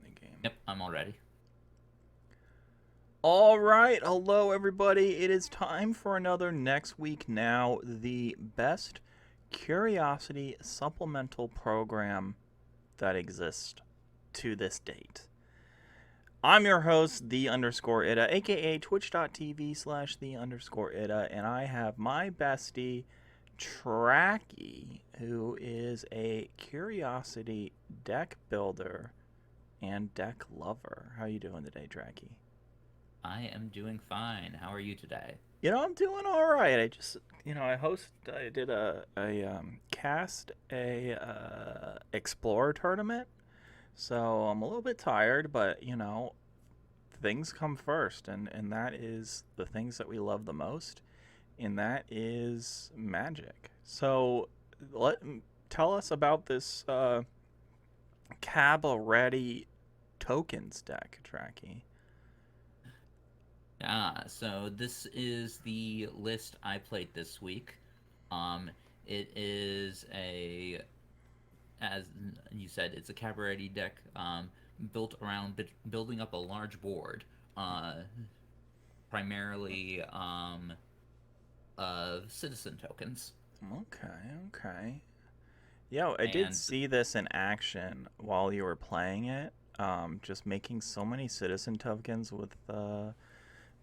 the game. Yep, I'm all ready. All right, hello everybody. It is time for another Next Week Now, the best curiosity supplemental program that exists to this date. I'm your host, the underscore Ida, aka twitch.tv/ the underscore Ida, and I have my bestie, Trachy, who is a curiosity deck builder and deck lover. How you doing today, Trachy? I am doing fine. How are you today? I'm doing all right. I did a cast a explorer tournament, so I'm a little bit tired, but things come first, and that is the things that we love the most, and that is magic. So, let tell us about this Cabaretti tokens deck, Tracky. So this is the list I played this week. Um, it is as you said, it's a Cabaretti deck, built around building up a large board, uh, primarily of citizen tokens. Okay, okay. Yeah, I did And see this in action while you were playing it. Just making so many citizen tokens with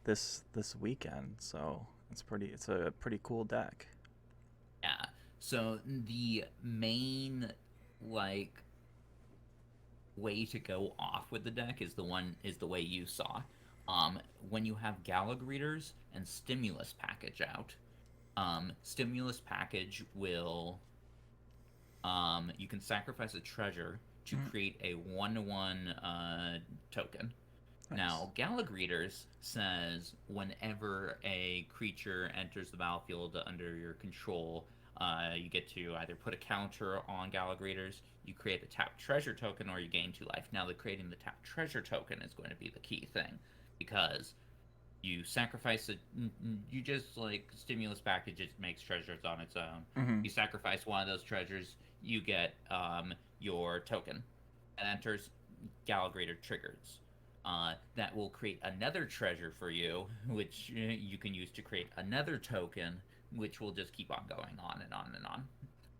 this weekend. So it's a pretty cool deck. yeah, so the main like way to go off with the deck is the way you saw. When you have Gallag readers and stimulus package out, stimulus package will you can sacrifice a treasure to Mm, create a 1/1 token. nice. Now, Gallag Readers says whenever a creature enters the battlefield under your control, you get to either put a counter on Gallag Readers, you create a tapped treasure token, or you gain 2 life. Now, creating the tapped treasure token is going to be the key thing because you sacrifice it. You just like stimulus package, it makes treasures on its own. Mm-hmm. You sacrifice one of those treasures, you get your token. It enters Gallag Reader triggers that will create another treasure for you, which you can use to create another token, which will just keep on going on and on and on.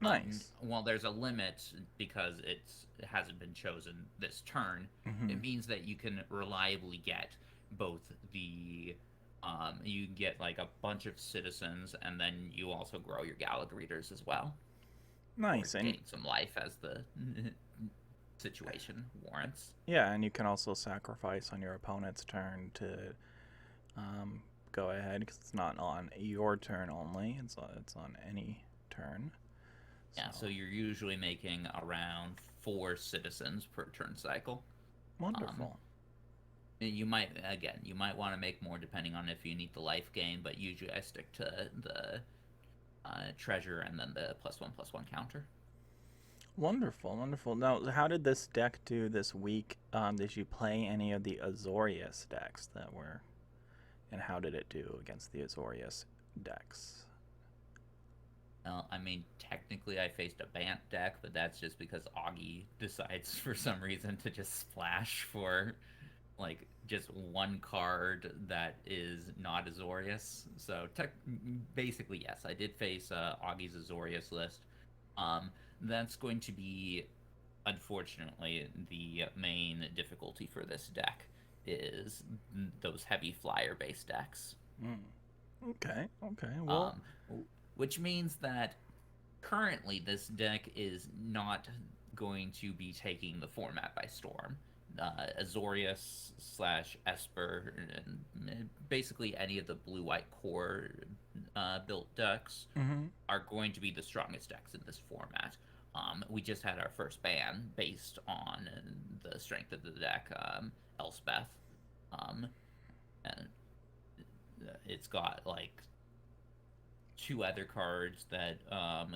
Nice. Well, there's a limit because it hasn't been chosen this turn. Mm-hmm. It means that you can reliably get both the you get like a bunch of citizens, and then you also grow your Gallag readers as well, or Nice. And gain some life as the situation warrants. yeah, and you can also sacrifice on your opponent's turn to um, go ahead because it's not on your turn only. It's on any turn. So Yeah, so you're usually making around 4 citizens per turn cycle. Um, wonderful. you might want to make more depending on if you need the life gain, but usually I stick to the treasure and then the +1/+1 counter. Wonderful, wonderful. Now, how did this deck do this week? Did you play any of the Azorius decks that were, and how did it do against the Azorius decks? Well, I mean, technically I faced a Bant deck, but that's just because Augie decides for some reason to just splash for like just one card that is not Azorius. So basically, yes, I did face Augie's Azorius list. Um, that's going to be, unfortunately, the main difficulty for this deck is those heavy flyer based decks. Mm. Okay, okay. Well, Um, which means that currently this deck is not going to be taking the format by storm. Azorius slash Esper, and basically any of the blue white core built decks mm-hmm. are going to be the strongest decks in this format. We just had our first ban based on the strength of the deck, Elspeth. Um, and it's got like 2 other cards that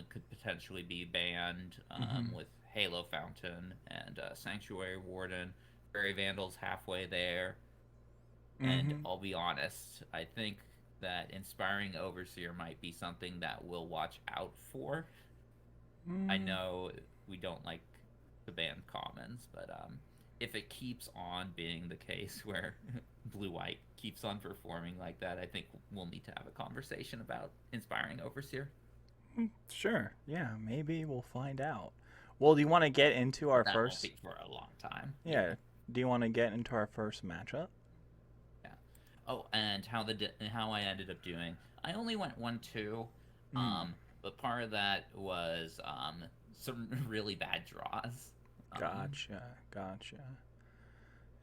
could potentially be banned Mm-hmm. with Halo Fountain and Sanctuary Warden. Fairy Vandal's halfway there. And Mm-hmm. I'll be honest, I think that Inspiring Overseer might be something that we'll watch out for. I Mm. know we don't like to ban commons, but if it keeps on being the case where blue-white keeps on performing like that, I think we'll need to have a conversation about inspiring Overseer. Sure. Yeah, maybe we'll find out. Well, do you want to get into our That won't first? be for a long time. Yeah. Do you want to get into our first matchup? Yeah. Oh, and how I ended up doing. I only went 1-2, Hmm. but part of that was some really bad draws. Gotcha. Gotcha.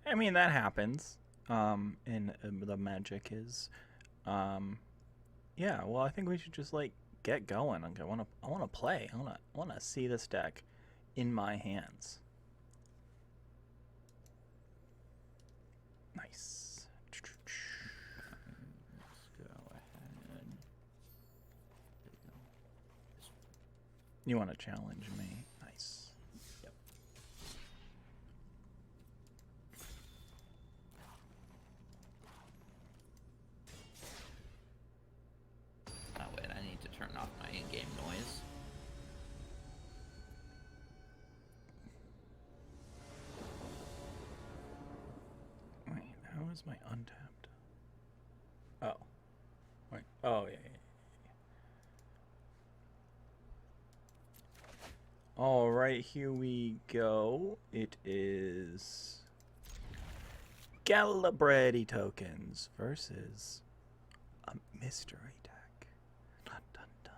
I mean, that happens. In the magic is, um, yeah. Well, I think we should just like get going. I wanna play. I wanna see this deck in my hands. Nice. Let's go ahead. There we go. You want to challenge me? Nice. Yep. Oh wait, I need to turn off my in-game noise. Wait, how is my untapped? Oh. Wait. Oh, yeah, yeah. All right, here we go. It is Cabaretti tokens versus a mystery deck. Dun, dun, dun.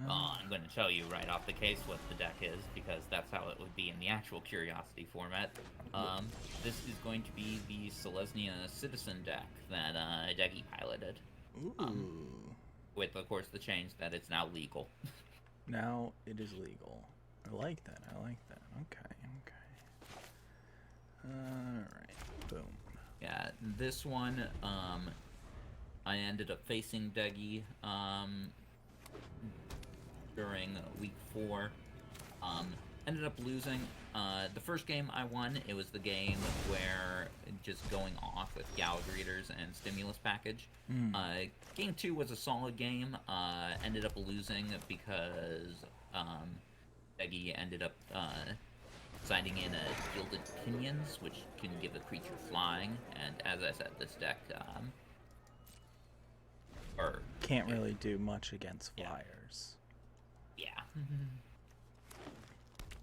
I'm going to tell you right off the case what the deck is, because that's how it would be in the actual Curiosity format. This is going to be the Selesnya Citizen deck that Deggy piloted. Ooh. With, of course, the change that it's now legal. Now it is legal. I like that. I like that. Okay. Okay. All right. Boom. Yeah, this one, I ended up facing Deggy during week 4. Ended up losing. The first game I won, it was the game where just going off with Gal Greeters and Stimulus Package. Game 2 was a solid game. Ended up losing because Deggy ended up signing in a Gilded Pinions, which can give a creature flying. And as I said, this deck can't really do much against flyers. Yeah.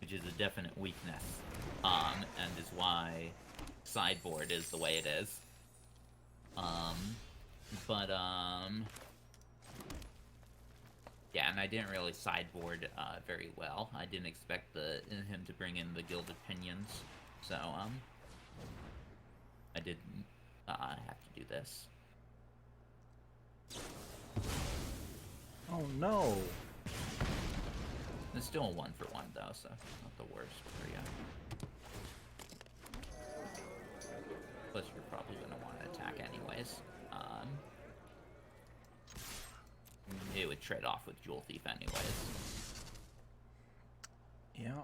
Which is a definite weakness. And is why sideboard is the way it is. Yeah, and I didn't really sideboard very well. I didn't expect him to bring in the Gilded Pinions, so I did have to do this. Oh no! It's still a 1-for-1 though, so not the worst for you. Plus, you're probably gonna want to attack anyways. It would trade off with Jewel Thief anyways. Yeah.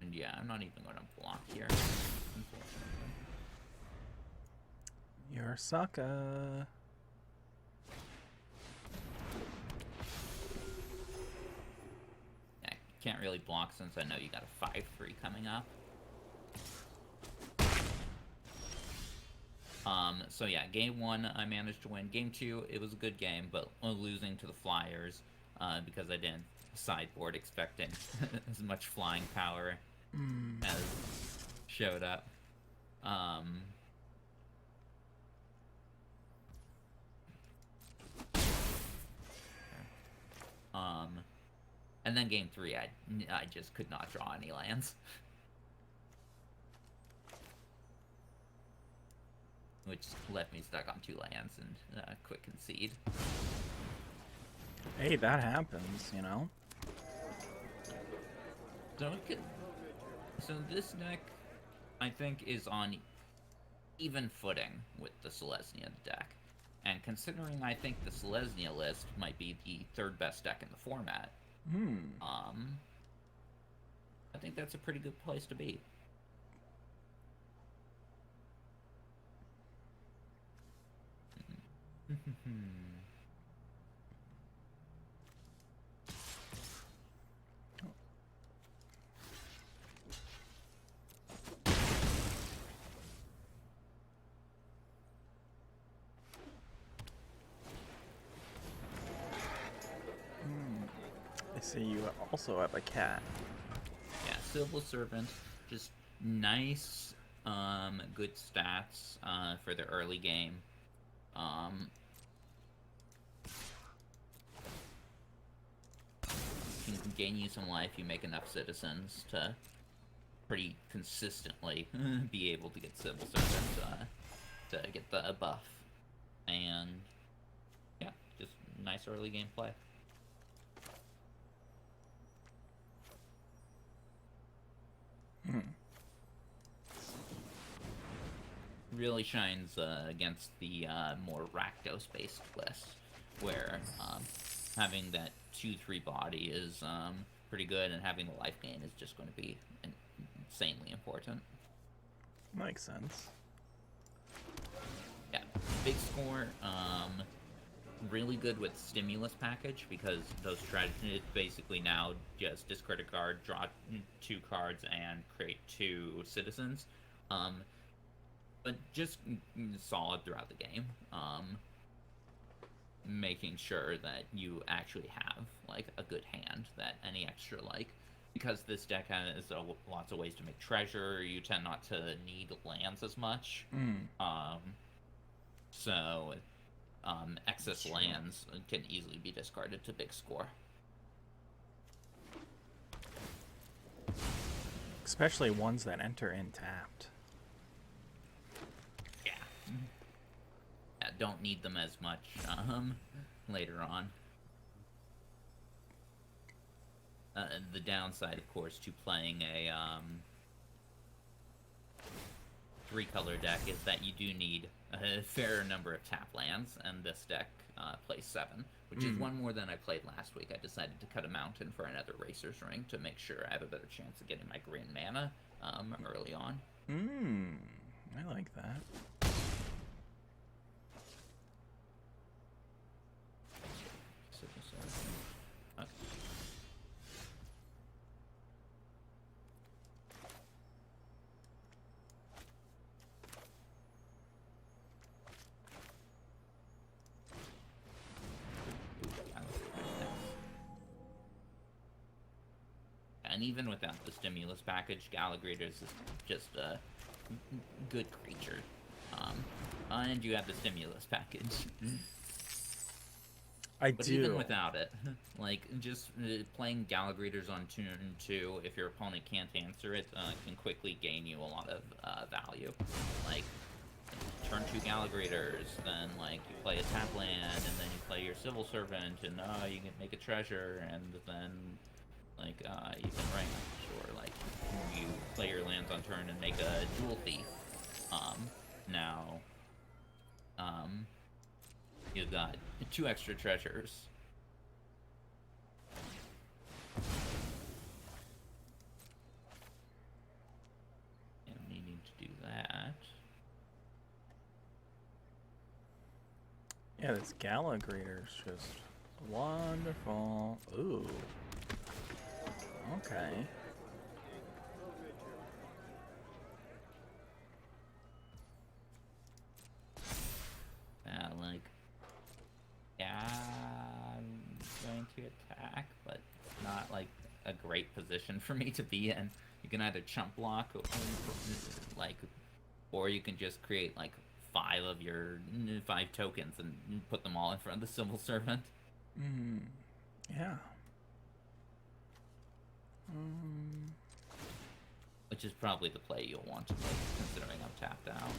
And yeah, I'm not even gonna block here, unfortunately. You're a sucker. Yeah, can't really block since I know you got a 5-3 coming up. So yeah, game 1 I managed to win. Game 2, it was a good game, but losing to the Flyers because I didn't sideboard expecting as much flying power as showed up. And then game 3, I just could not draw any lands. Which left me stuck on 2 lands and quick concede. Hey, that happens, you know? So this deck, I think, is on even footing with the Selesnya deck. And considering I think the Selesnya list might be the 3rd best deck in the format, I think that's a pretty good place to be. see you also have a cat. Yeah, Civil Servant, just nice, good stats for the early game. Can gain you some life. You make enough citizens to pretty consistently be able to get Civil Servant to get the buff. And yeah, just nice early game play. Really shines against the more Rakdos based list, where having that 2-3 body is pretty good, and having the life gain is just going to be insanely important. Makes sense. Yeah, big score. Really good with stimulus package, because those strategies basically now just discard a card, draw 2 cards, and create 2 citizens. But just solid throughout the game. Making sure that you actually have like a good hand, that any extra, like, because this deck has lots of ways to make treasure, you tend not to need lands as much. So excess lands can easily be discarded to big score. Especially ones that enter in tapped. Yeah. Don't need them as much later on. The downside, of course, to playing a 3-color deck is that you do need a fair number of tap lands, and this deck plays 7, which is one more than I played last week. I decided to cut a mountain for another Racer's Ring to make sure I have a better chance of getting my green mana early on. I like that. Okay. And even without the stimulus package, Gallagrators is just a good creature. And you have the stimulus package. But even without it, like, just playing Gallagrators on turn 2, if your opponent can't answer it, can quickly gain you a lot of value. Like, turn 2 Gallagrators, then, like, you play a tap land, and then you play your Civil Servant, and you can make a treasure, and then, like, you can range, or, like, you play your lands on turn and make a Jewel Thief. Now, you've got 2 extra treasures. And needing to do that. Yeah, this Gallagher's just wonderful. Ooh. Okay. Like, yeah, I'm going to attack, but not like a great position for me to be in. You can either chump block, or you can just create like 5 of your 5 tokens and put them all in front of the Civil Servant. Yeah. Which is probably the play you'll want to make, considering I'm tapped out.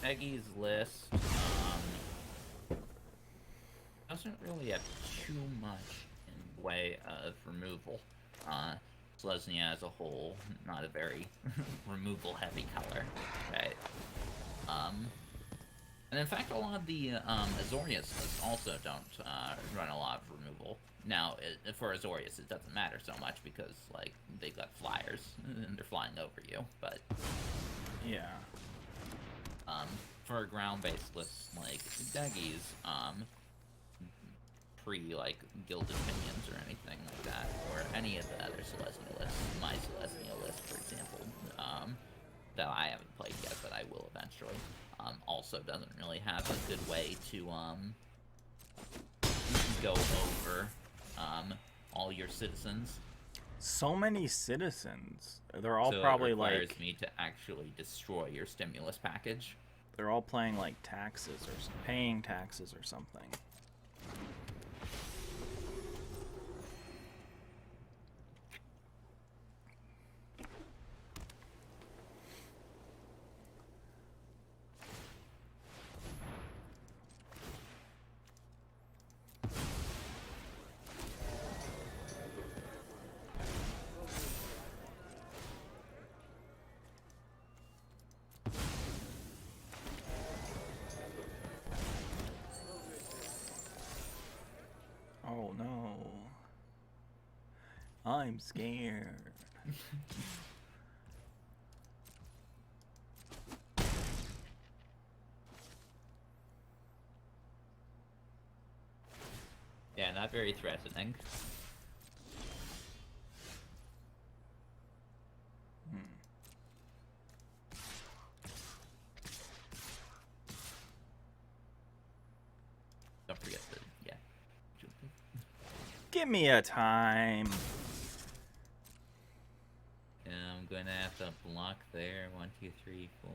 Peggy's list doesn't really have too much in way of removal. Selesnya as a whole, not a very removal-heavy color, right? And in fact, a lot of the Azorius lists also don't run a lot of removal. Now, for Azorius, it doesn't matter so much because, like, they got flyers and they're flying over you. But yeah, for a ground-based list like Deggies, pre like Gilded Pinions or anything like that, or any of the other Celestial lists, my Celestial list, for example, that I haven't played yet, but I will eventually. Also doesn't really have a good way to go over all your citizens. so many citizens. They're all so probably it requires like me to actually destroy your stimulus package. they're all paying like taxes or paying taxes or something. Oh no. I'm scared. Yeah, not very threatening. Don't forget the Give me a time. Yeah, I'm gonna have to block there. 1, 2, 3, 4,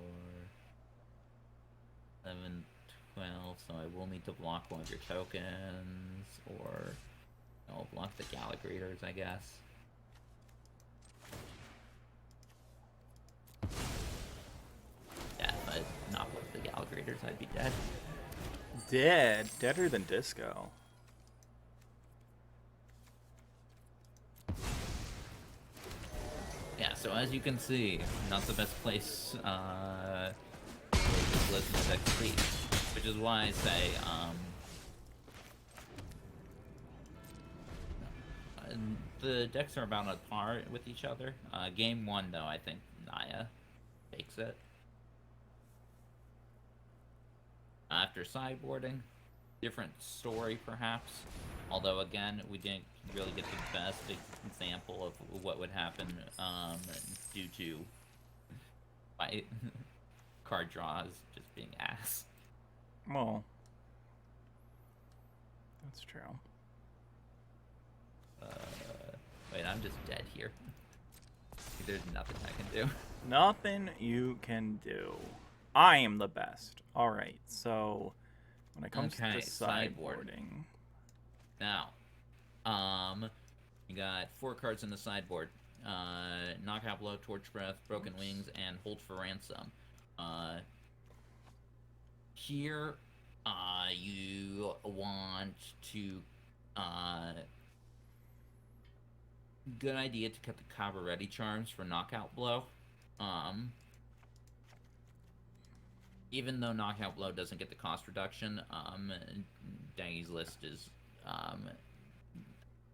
11, 12. So I will need to block one of your tokens, or I'll block the Galligrators, I guess. Yeah, if I not block the Galligrators, I'd be dead. Dead. Deader than Disco. Yeah, so as you can see, not the best place for this list is XP, which is why I say, the decks are about on par with each other. Game 1, though, I think Naya takes it. After sideboarding, different story, perhaps. Although, again, we didn't really get the best example of what would happen due to my card draws just being ass. Well, that's true. Wait, I'm just dead here. There's nothing I can do. Nothing you can do. I am the best. Alright, so when it comes to sideboarding. Now, you got 4 cards in the sideboard. Knockout Blow, Torch Breath, Broken Wings, and Hold for Ransom. Here, you want to, good idea to cut the Cabaretti charms for Knockout Blow. Even though Knockout Blow doesn't get the cost reduction, Daggy's list is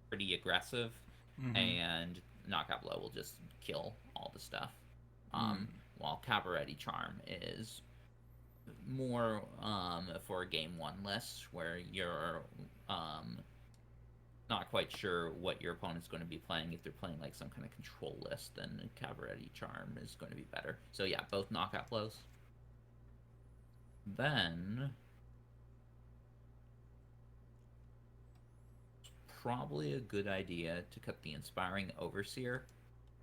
pretty aggressive, and Knockout Blow will just kill all the stuff. While Cabaretti Charm is more for a game 1 list, where you're not quite sure what your opponent's going to be playing. If they're playing like some kind of control list, then Cabaretti Charm is going to be better. So yeah, both Knockout Blows. Then it's probably a good idea to cut the Inspiring Overseer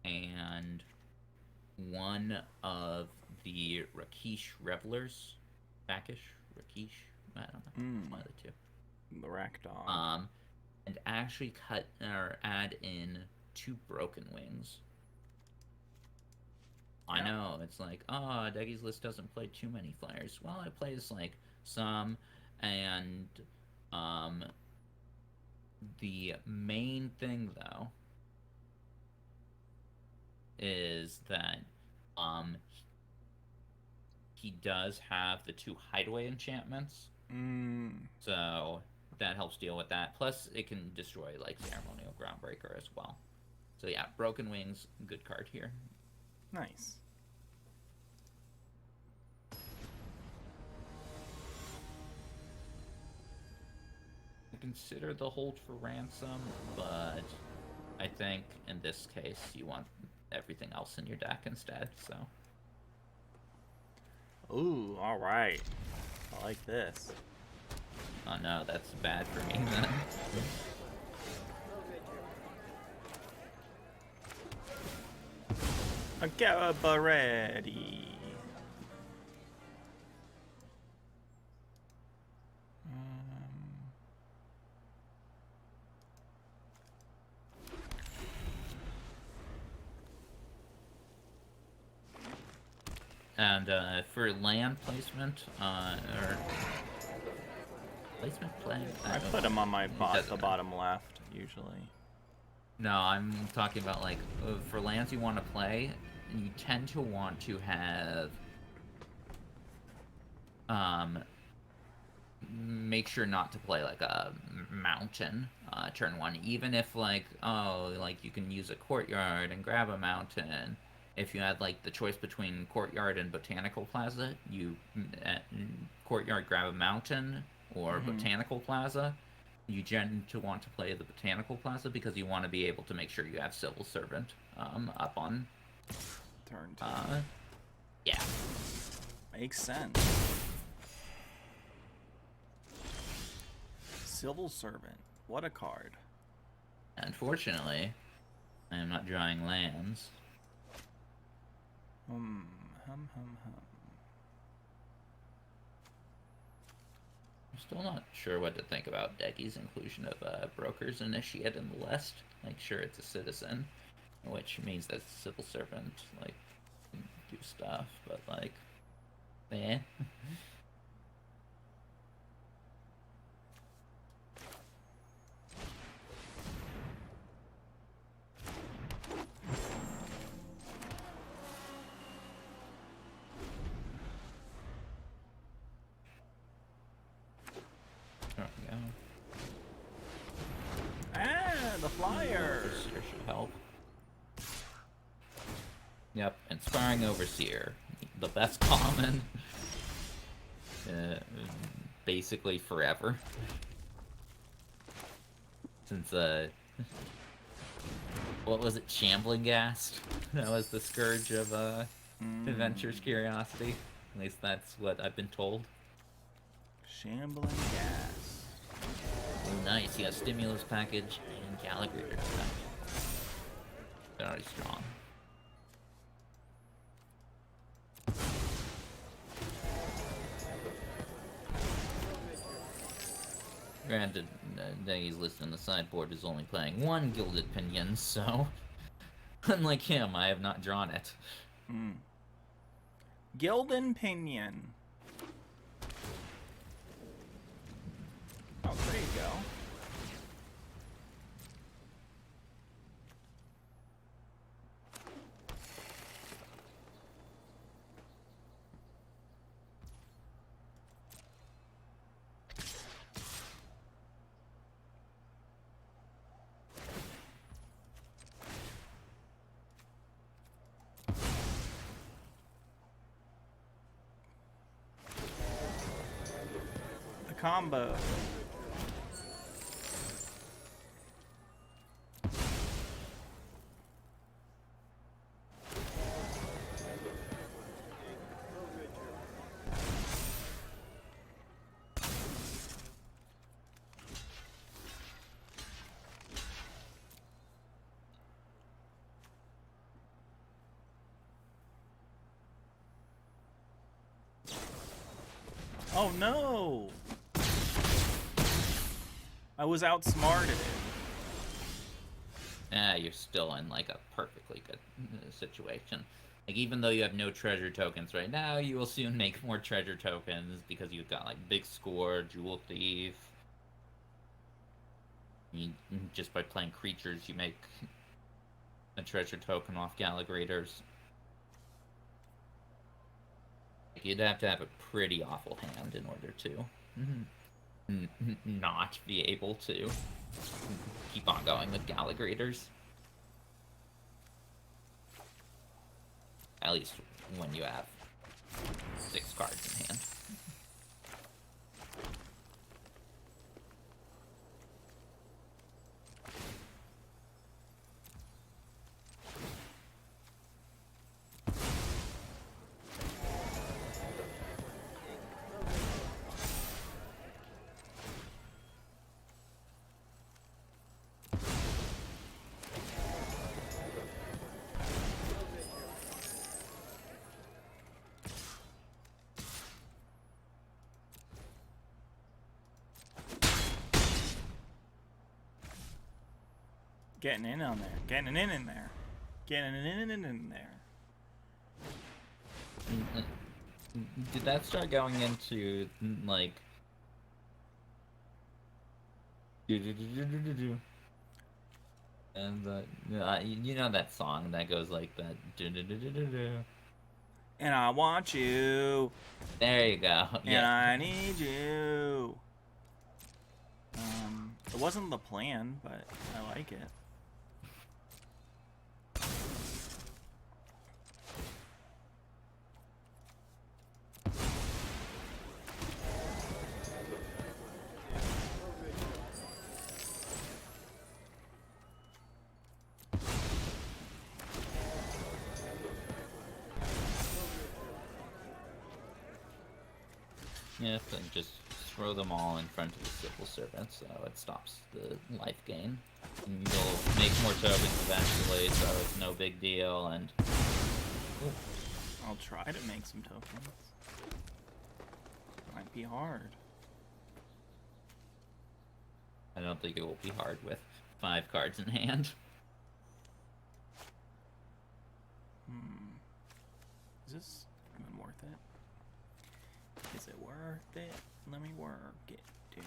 and one of the Rakish Revelers. Rakish? I don't know. One of the two. The Rack Dog. And actually cut or add in 2 Broken Wings. I know, it's like, oh, Deggy's list doesn't play too many flyers. Well, it plays, like, some, and, the main thing, though, is that, he does have the 2 Hideaway enchantments. So, that helps deal with that. Plus, it can destroy like Ceremonial Groundbreaker as well. So yeah, Broken Wings, good card here. Nice. Consider the hold for ransom, but I think in this case you want everything else in your deck instead, so. Ooh, alright. I like this. Oh no, that's bad for me then. A Cabaretti. And for land placement, or placement play, I put them on my the bottom left usually. No, I'm talking about like for lands you want to play, you tend to want to have make sure not to play like a mountain turn one, even if like like you can use a courtyard and grab a mountain. If you had like the choice between courtyard and botanical plaza, you courtyard grab a mountain or botanical plaza. You tend to want to play the botanical plaza because you want to be able to make sure you have civil servant up on turn two. Yeah, makes sense. Civil servant, what a card. Unfortunately, I am not drawing lands. I'm still not sure what to think about Decky's inclusion of Broker's Initiate in the list. Like, sure, it's a citizen, which means that civil servant, like, can do stuff, but, like, eh. The flyer! Overseer should help. Yep, Inspiring Overseer. The best common. Basically forever. Since, what was it? Shambling Ghast? That was the scourge of, Adventure's Curiosity. At least that's what I've been told. Shambling Ghast. Oh, nice. You got Stimulus Package and Gallagher. They're already strong. Granted, Deggy's list on the sideboard is only playing one Gilded Pinion, so unlike him, I have not drawn it. Gilded Pinion. Oh, there you go. The combo. Oh no! I was outsmarted. You're still in like a perfectly good situation. Like, even though you have no treasure tokens right now, you will soon make more treasure tokens because you've got like Big Score, Jewel Thief. Just by playing creatures, you make a treasure token off Gallagrators. You'd have to have a pretty awful hand in order to. not be able to keep on going with Galligrators. At least when you have 6 cards in hand. Getting in on there. Getting in there. Getting in there. Did that start going into, like... And you know that song that goes like that? And I want you. There you go. And Yeah. I need you. It wasn't the plan, but I like it. Yep, and just throw them all in front of the Civil Servant so it stops the life gain. And you'll make more tokens eventually, so it's no big deal, and... Ooh. I'll try to make some tokens. Might be hard. I don't think it will be hard with 5 cards in hand. Is this even worth it? Is it worth it? Let me work it. I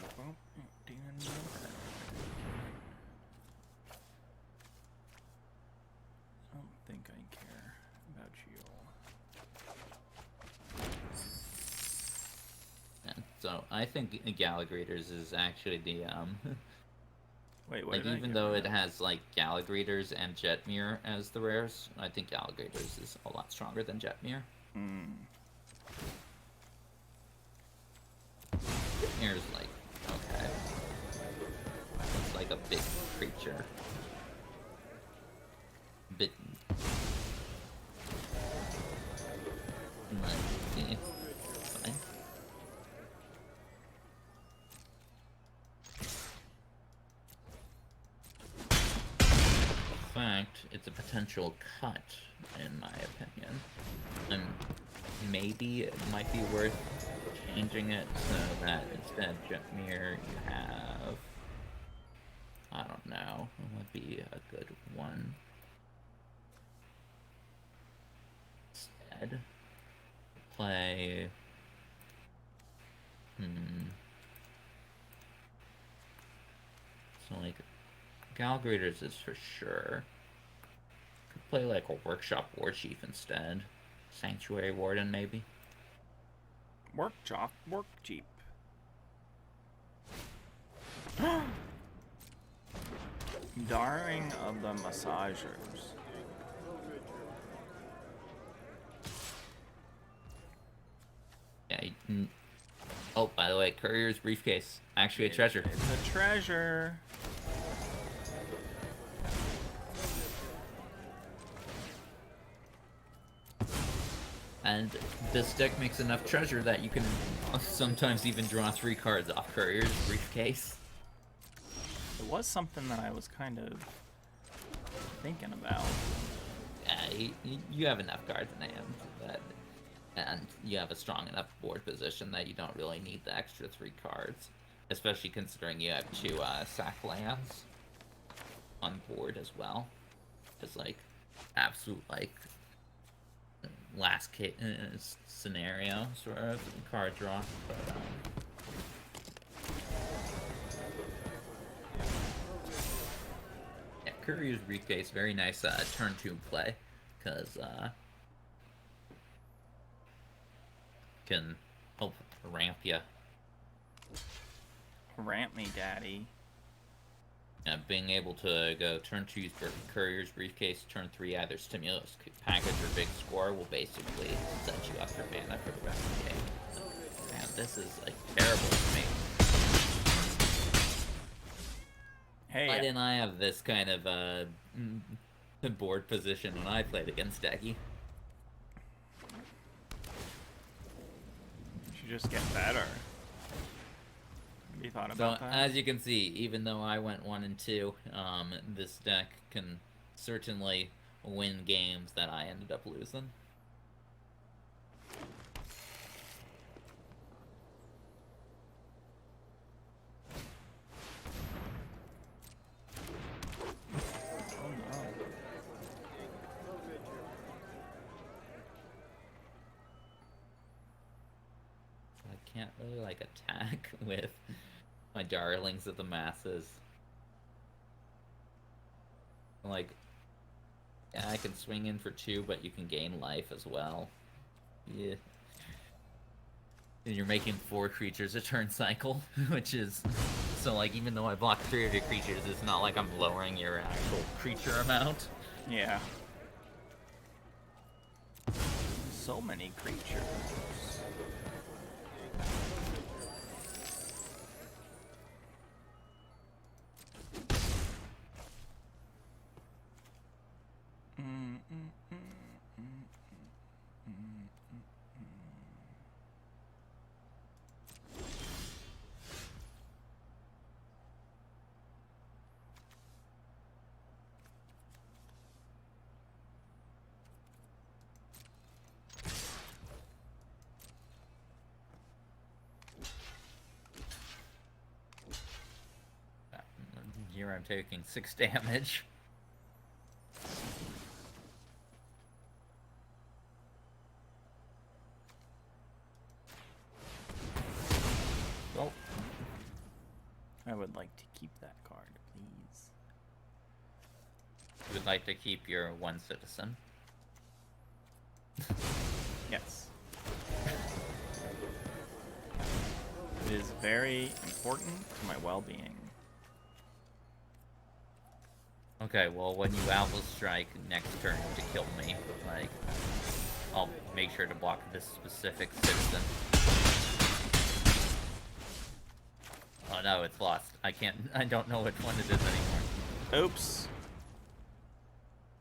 don't think I care about you. Yeah, so I think Galligrators is actually the Wait, what like did I even get though rid it of? has like Galligrators and Jetmir as the rares, I think Galligrators is a lot stronger than Jetmir. Jetmir's like okay. It's like a big creature. Bit like, fine. In fact, it's a potential cut, in my opinion. And maybe it might be worth changing it so that instead of Jetmir, you have... I don't know. What would be a good one? Instead, play... So, like, Galligrators is for sure. Could play, like, a Workshop Warchief instead. Sanctuary Warden, maybe? Work cheap. Darling of the Massagers. Yeah. Oh, by the way, Courier's Briefcase. Actually a treasure. It's a treasure. And this deck makes enough treasure that you can sometimes even draw 3 cards off Courier's Briefcase. It was something that I was kind of thinking about. Yeah, you have enough cards in hand that, and you have a strong enough board position that you don't really need the extra 3 cards. Especially considering you have 2 sack lands on board as well. It's like absolute like last case scenario sort of card draw. But, yeah, Courier's Briefcase, very nice turn 2 play, because can help ramp you. Ramp me, daddy. Being able to go turn 2 Courier's Briefcase, turn 3 either Stimulus Package or Big Score will basically set you up for mana for the rest of the game. Man, this is like terrible for me. Hey. Why didn't I have this kind of board position when I played against Decky? You should just get better. You thought about that? As you can see, even though I went 1 and 2, this deck can certainly win games that I ended up losing. I can't really like attack with my Darlings of the Masses. Like, yeah, I can swing in for 2, but you can gain life as well. Yeah. And you're making 4 creatures a turn cycle, which is... So, like, even though I block 3 of your creatures, it's not like I'm lowering your actual creature amount. Yeah. So many creatures. Here I'm taking 6 damage. Well, I would like to keep that card, please. You would like to keep your 1 citizen. Yes. It is very important to my well-being. Okay, well, when you Alpha Strike next turn to kill me, like, I'll make sure to block this specific citizen. Oh no, it's lost. I don't know which one it is anymore. Oops.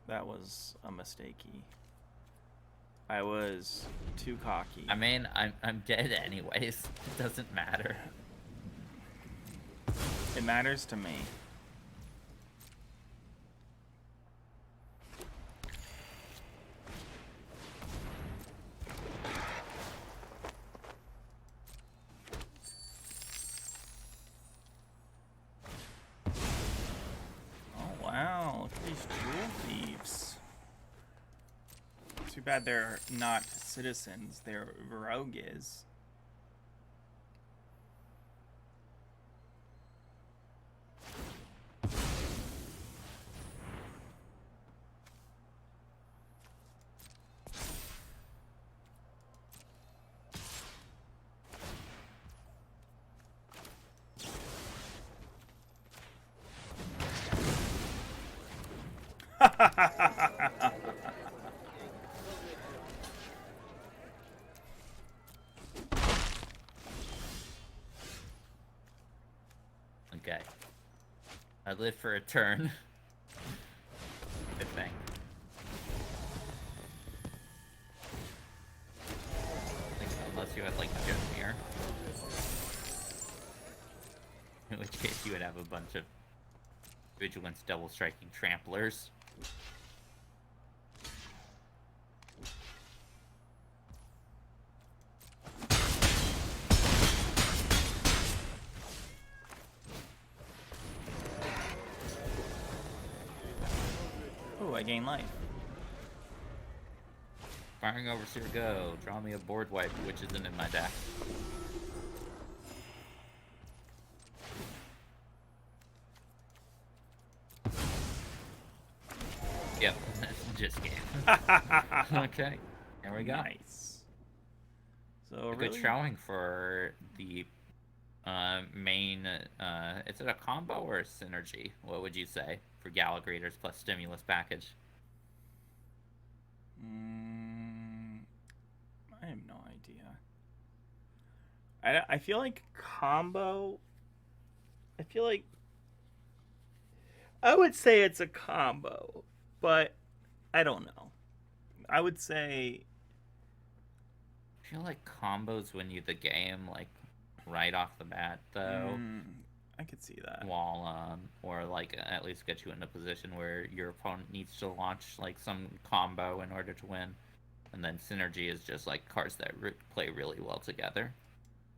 That was a mistakey. I was too cocky. I mean, I'm dead anyways. It doesn't matter. It matters to me. Oh wow, look at these jewel thieves. Too bad they're not citizens, they're rogues. Okay. I live for a turn. Good thing. Unless you had, like, Jotmir. In which case you would have a bunch of Vigilance double striking tramplers. Ooh, I gain life. Firing Overseer go. Draw me a board wipe, which isn't in my deck. Yep, just game. Okay, there we go. Nice. So A really, good showing for the main, is it a combo or a synergy? What would you say for Gallagrators plus Stimulus package? I have no idea. I feel like combo. I feel like I would say it's a combo, but I don't know. I would say I feel like combos win you the game, like right off the bat, though. I could see that. While or like at least get you in a position where your opponent needs to launch like some combo in order to win, and then synergy is just like cards that play really well together,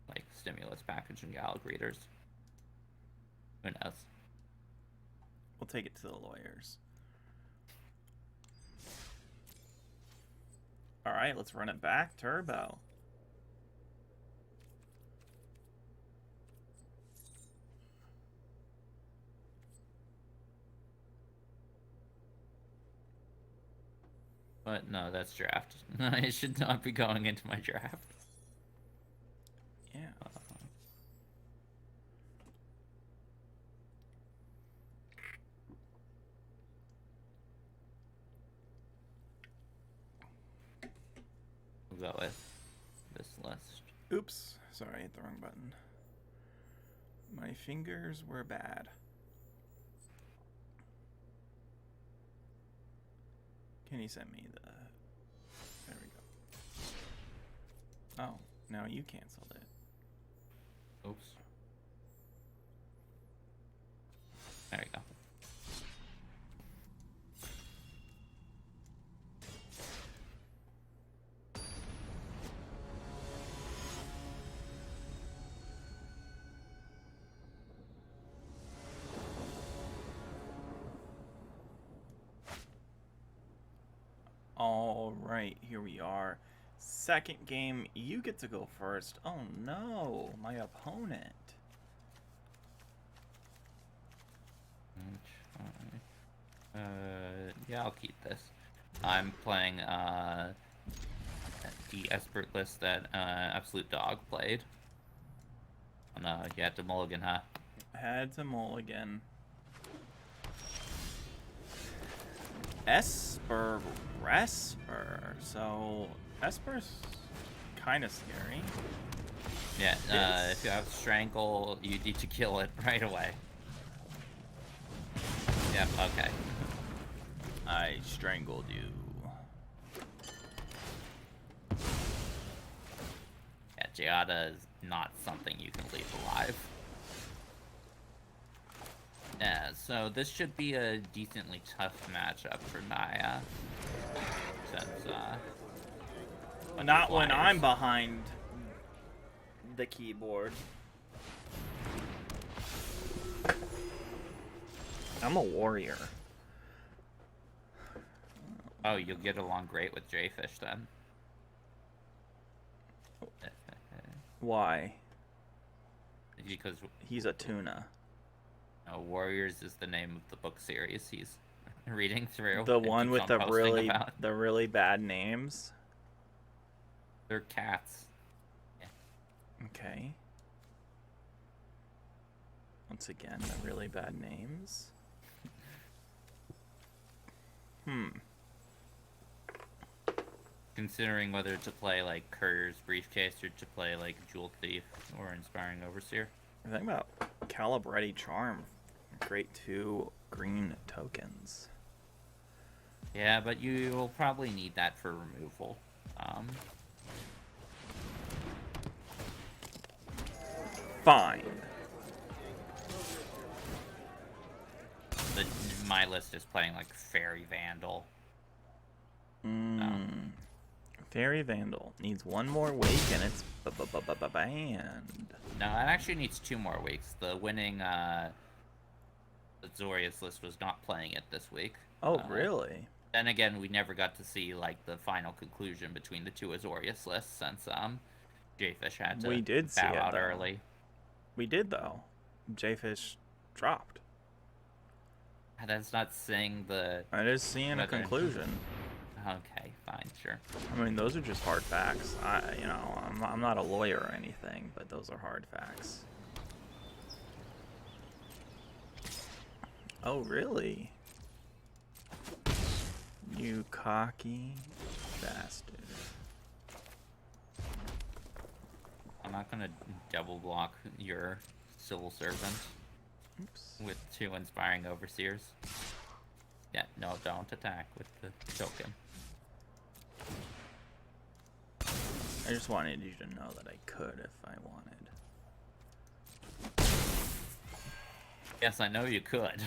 like Stimulus package and Gallagrators. Who knows? We'll take it to the lawyers. All right, let's run it back. Turbo. But no, that's draft. I should not be going into my draft. Yeah. We'll go with this list. Oops. Sorry, I hit the wrong button. My fingers were bad. Can you send me the... There we go. Oh, no, you canceled it. Oops. There you go. All right, here we are. Second game, you get to go first. Oh no, my opponent. Yeah, I'll keep this. I'm playing the expert list that Absolute Dog played. Oh no, you had to mulligan, huh? Had to mulligan. Esper Resper. So Esper's kind of scary. Yeah, if you have Strangle, you need to kill it right away. Yep, okay. I strangled you. Yeah, Giada is not something you can leave alive. Yeah, so this should be a decently tough matchup for Naya. Since, not when I'm behind the keyboard. I'm a warrior. Oh, you'll get along great with Jfish then. Why? Because he's a tuna. No, Warriors is the name of the book series he's reading through. The one with the really bad names. They're cats. Yeah. Okay. Once again, the really bad names. Considering whether to play like Courier's Briefcase or to play like Jewel Thief or Inspiring Overseer. I think about Cabaretti Charm. Create 2 green tokens. Yeah, but you will probably need that for removal. Fine. My list is playing like Fairy Vandal. Fairy Vandal needs 1 more week and it's banned. No, it actually needs 2 more weeks. The winning Azorius list was not playing it this week. Oh, really? Then again, we never got to see like the final conclusion between the 2 Azorius lists since Jfish had to bow out early. We did though. Jfish dropped. That's not saying the. I just seeing a conclusion. Okay, fine, sure. I mean, those are just hard facts. I'm not a lawyer or anything, but those are hard facts. Oh, really? You cocky bastard. I'm not gonna double block your civil servant. Oops. With 2 inspiring overseers. Yeah, no, don't attack with the token. I just wanted you to know that I could if I wanted. Yes, I know you could.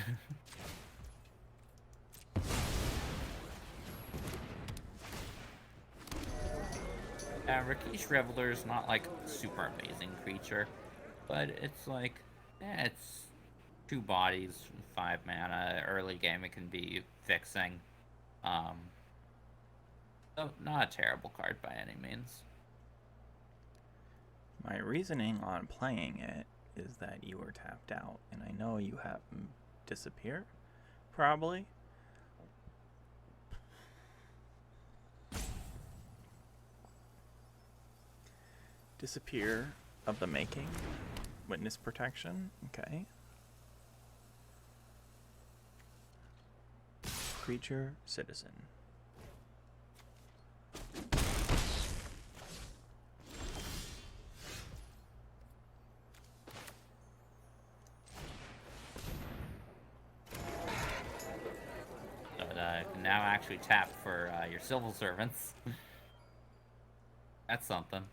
Rakesh Reveler is not like a super amazing creature, but it's like, it's 2 bodies, 5 mana. Early game it can be fixing. So not a terrible card by any means. My reasoning on playing it is that you were tapped out, and I know you have disappear, probably. Disappear of the making. Witness protection. Okay. Creature, citizen. But can now actually tap for your civil servants. That's something.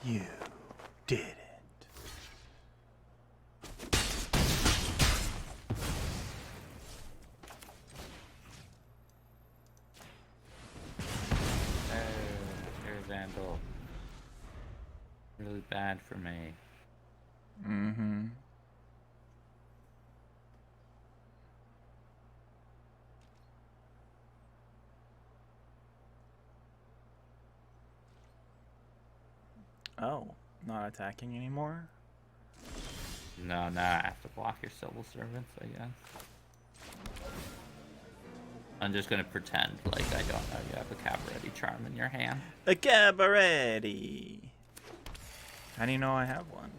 You did it. Vandal. Really bad for me. Mm-hmm. Oh, not attacking anymore? No, I have to block your civil servants, I guess. I'm just gonna pretend like I don't know you have a Cabaretti charm in your hand. A Cabaretti! How do you know I have one?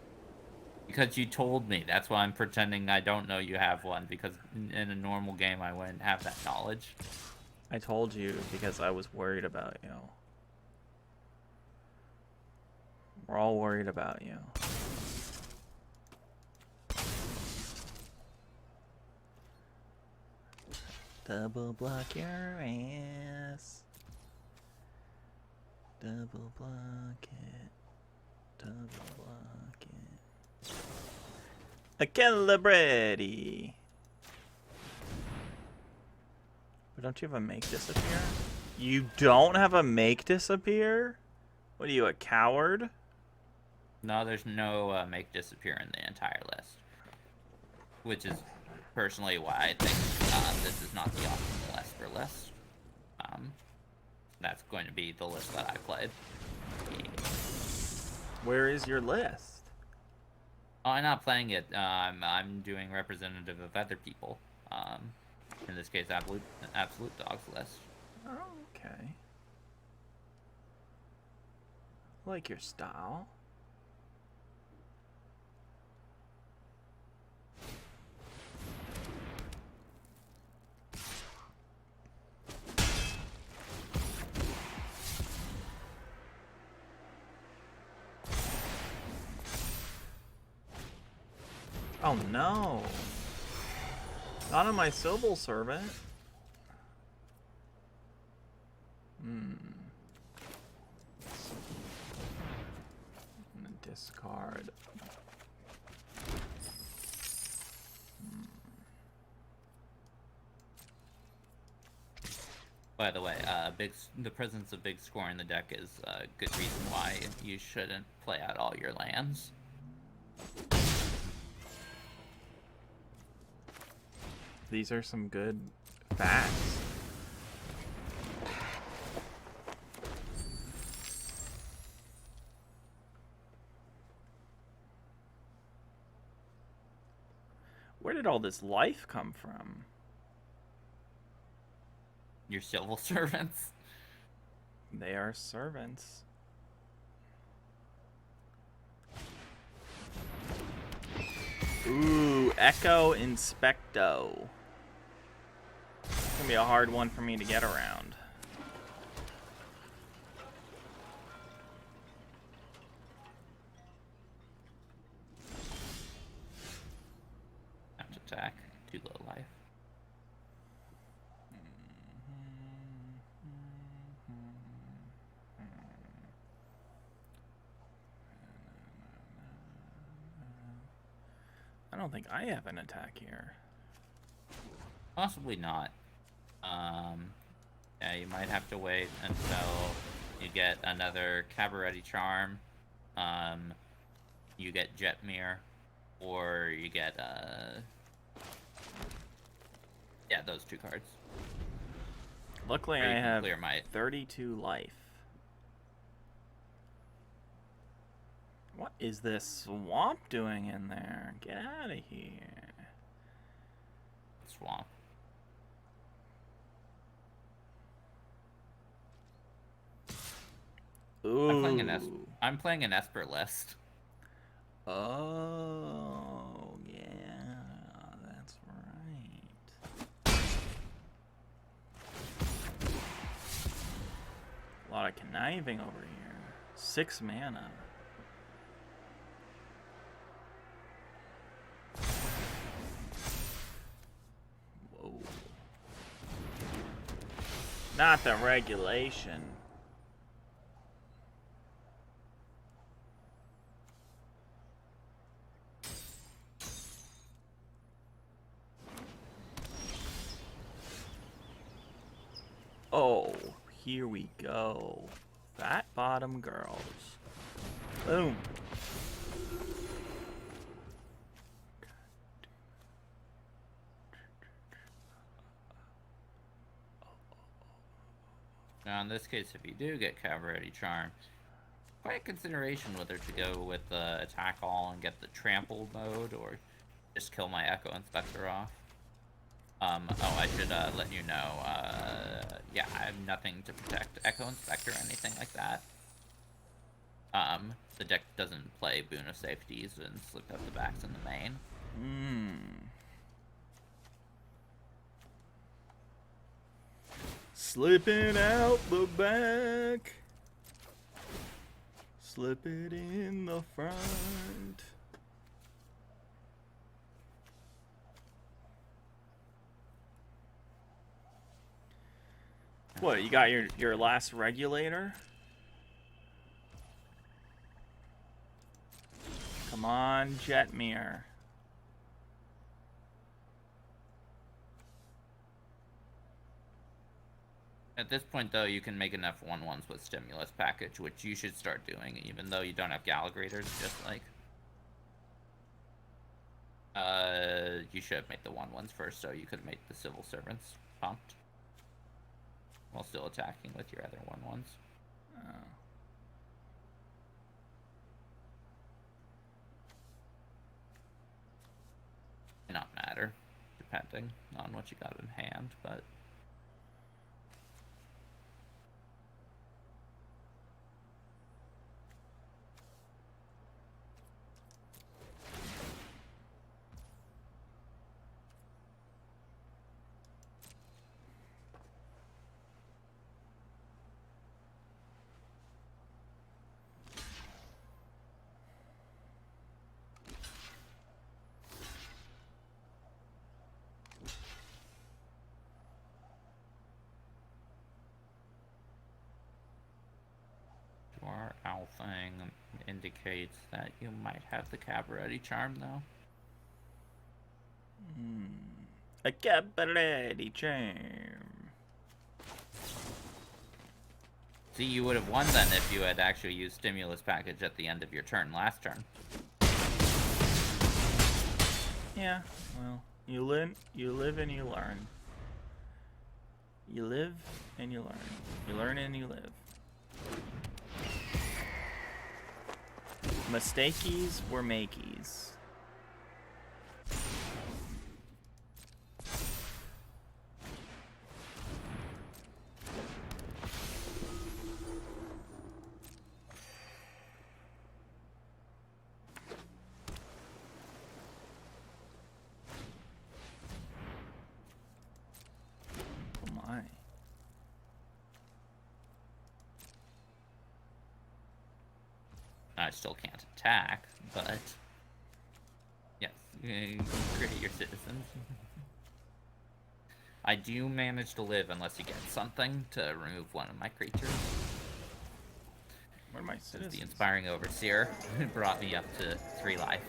Because you told me. That's why I'm pretending I don't know you have one, because in a normal game I wouldn't have that knowledge. I told you because I was worried about you. We're all worried about you. Double block your ass. Double block it. Double block it. A Cabaretti. But don't you have a make disappear? You don't have a make disappear? What are you, a coward? No, there's no make disappear in the entire list. Which is personally why I think this is not the optimal Esper list. That's going to be the list that I played. Where is your list? Oh, I'm not playing it. I'm doing representative of other people. In this case, Absolute Dog's list. Oh, okay. I like your style. Oh no! Not on my civil servant. I'm gonna discard. By the way, the presence of big score in the deck is a good reason why you shouldn't play out all your lands. These are some good facts. Where did all this life come from? Your civil servants. They are servants. Ooh, Echo Inspecto. It's gonna be a hard one for me to get around. Have to attack. Too low life. I don't think I have an attack here. Possibly not. Yeah, you might have to wait until you get another Cabaretti charm. You get Jetmir, or you get yeah, those 2 cards. Luckily, Or you I can have clear my 32 life. What is this swamp doing in there? Get out of here. swamp. Ooh. I'm playing an Esper list. Oh, yeah, that's right. A lot of conniving over here. 6 mana. Whoa. Not the regulation. Oh, here we go. Fat bottom girls. Boom. Now, in this case, if you do get Cabaretti Charm, quite a consideration whether to go with the attack all and get the trampled mode, or just kill my Echo Inspector off. Oh, I should let you know, yeah, I have nothing to protect Echo Inspector or anything like that. The deck doesn't play Boon of Safeties and Slip Up the Backs in the main. Slipping out the back. Slip it in the front. What, you got your last regulator? Come on, Jetmir. At this point, though, you can make enough 1/1s with Stimulus Package, which you should start doing, even though you don't have Galligrators, just like... you should have made the 1/1s first, so you could make the Civil Servants pumped. While still attacking with your other 1/1s. Oh. May not matter, depending on what you got in hand, but... Your owl thing indicates that you might have the Cabaretti Charm, though. A Cabaretti charm. See, you would have won then if you had actually used Stimulus Package at the end of your turn last turn. Yeah, well, you live and you learn. You live and you learn. You learn and you live. Mistakeys were makeys. I still can't attack, but yes, create your citizens. I do manage to live unless you get something to remove one of my creatures. What are my citizens? The Inspiring Overseer brought me up to 3 life.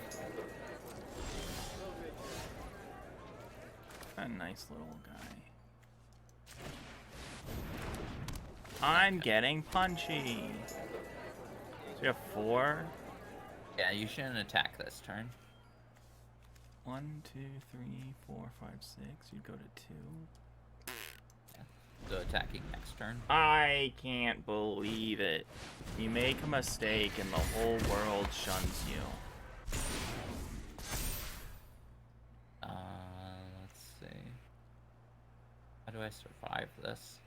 A nice little guy. I'm getting punchy. So you have 4? Yeah, you shouldn't attack this turn. 1, 2, 3, 4, 5, 6. You'd go to 2. Yeah. So attacking next turn. I can't believe it. You make a mistake and the whole world shuns you. Let's see. How do I survive this?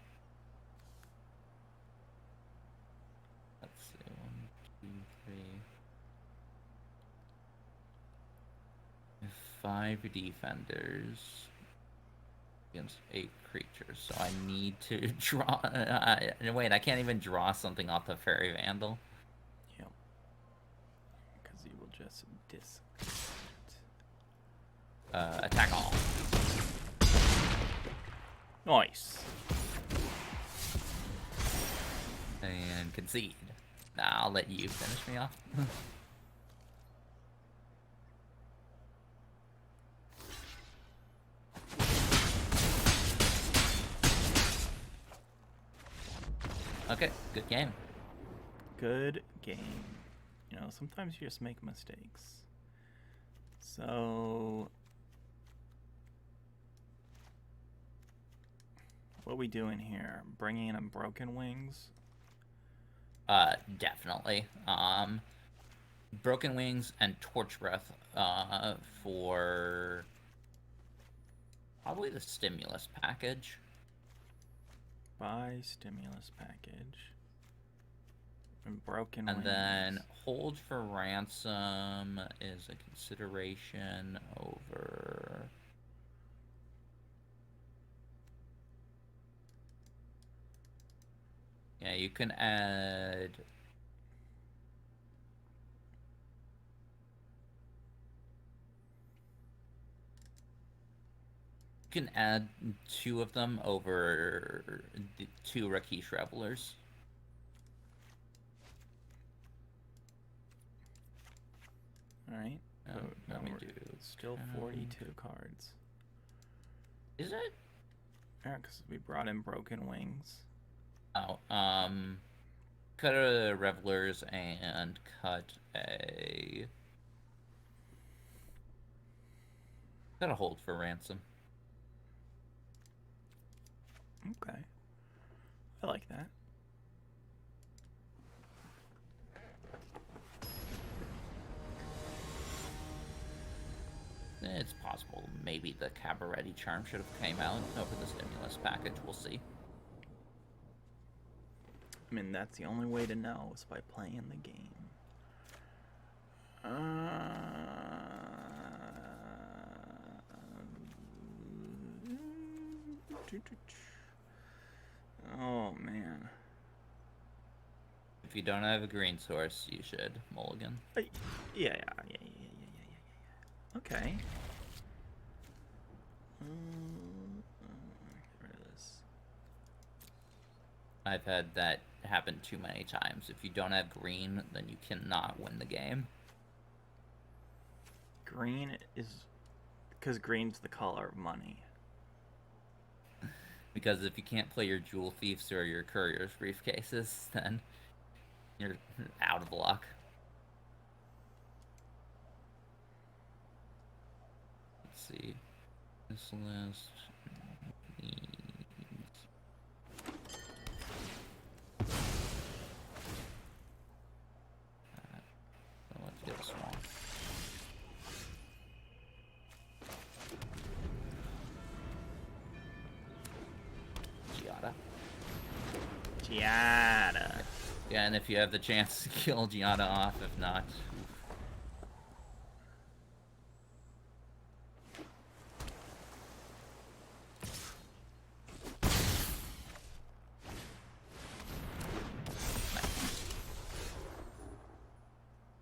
Let's see. 1, 2, 3. 5 defenders against 8 creatures, so I need to draw. Wait, I can't even draw something off the Fairy Vandal. Yep. Because you will just Attack all. Nice. And concede. Nah, I'll let you finish me off. Okay, good game. Good game. You know, sometimes you just make mistakes. So, what are we doing here? Bringing in Broken Wings? Definitely. Broken Wings and Torch Breath, for probably the Stimulus package. Buy Stimulus package. And Broken And Wings. then Hold for Ransom is a consideration over... Yeah, you can add... You can add 2 of them over the 2 Rakish Revelers. Alright. So let now me we're do still 42 cards. Is it? Yeah, because we brought in Broken Wings. Oh, cut a Revelers and cut a Hold for Ransom. Okay. I like that. It's possible maybe the Cabaretti charm should have came out over the Stimulus package. We'll see. I mean, that's the only way to know is by playing the game. Oh, man. If you don't have a green source, you should mulligan. Yeah. Okay. Get rid of this. I've had that happen too many times. If you don't have green, then you cannot win the game. Green is... because green's the color of money. Because if you can't play your Jewel Thieves or your Courier's Briefcases, then you're out of luck. Let's see. This list needs... let's get a small. Giada. Yeah, and if you have the chance to kill Giada off, if not...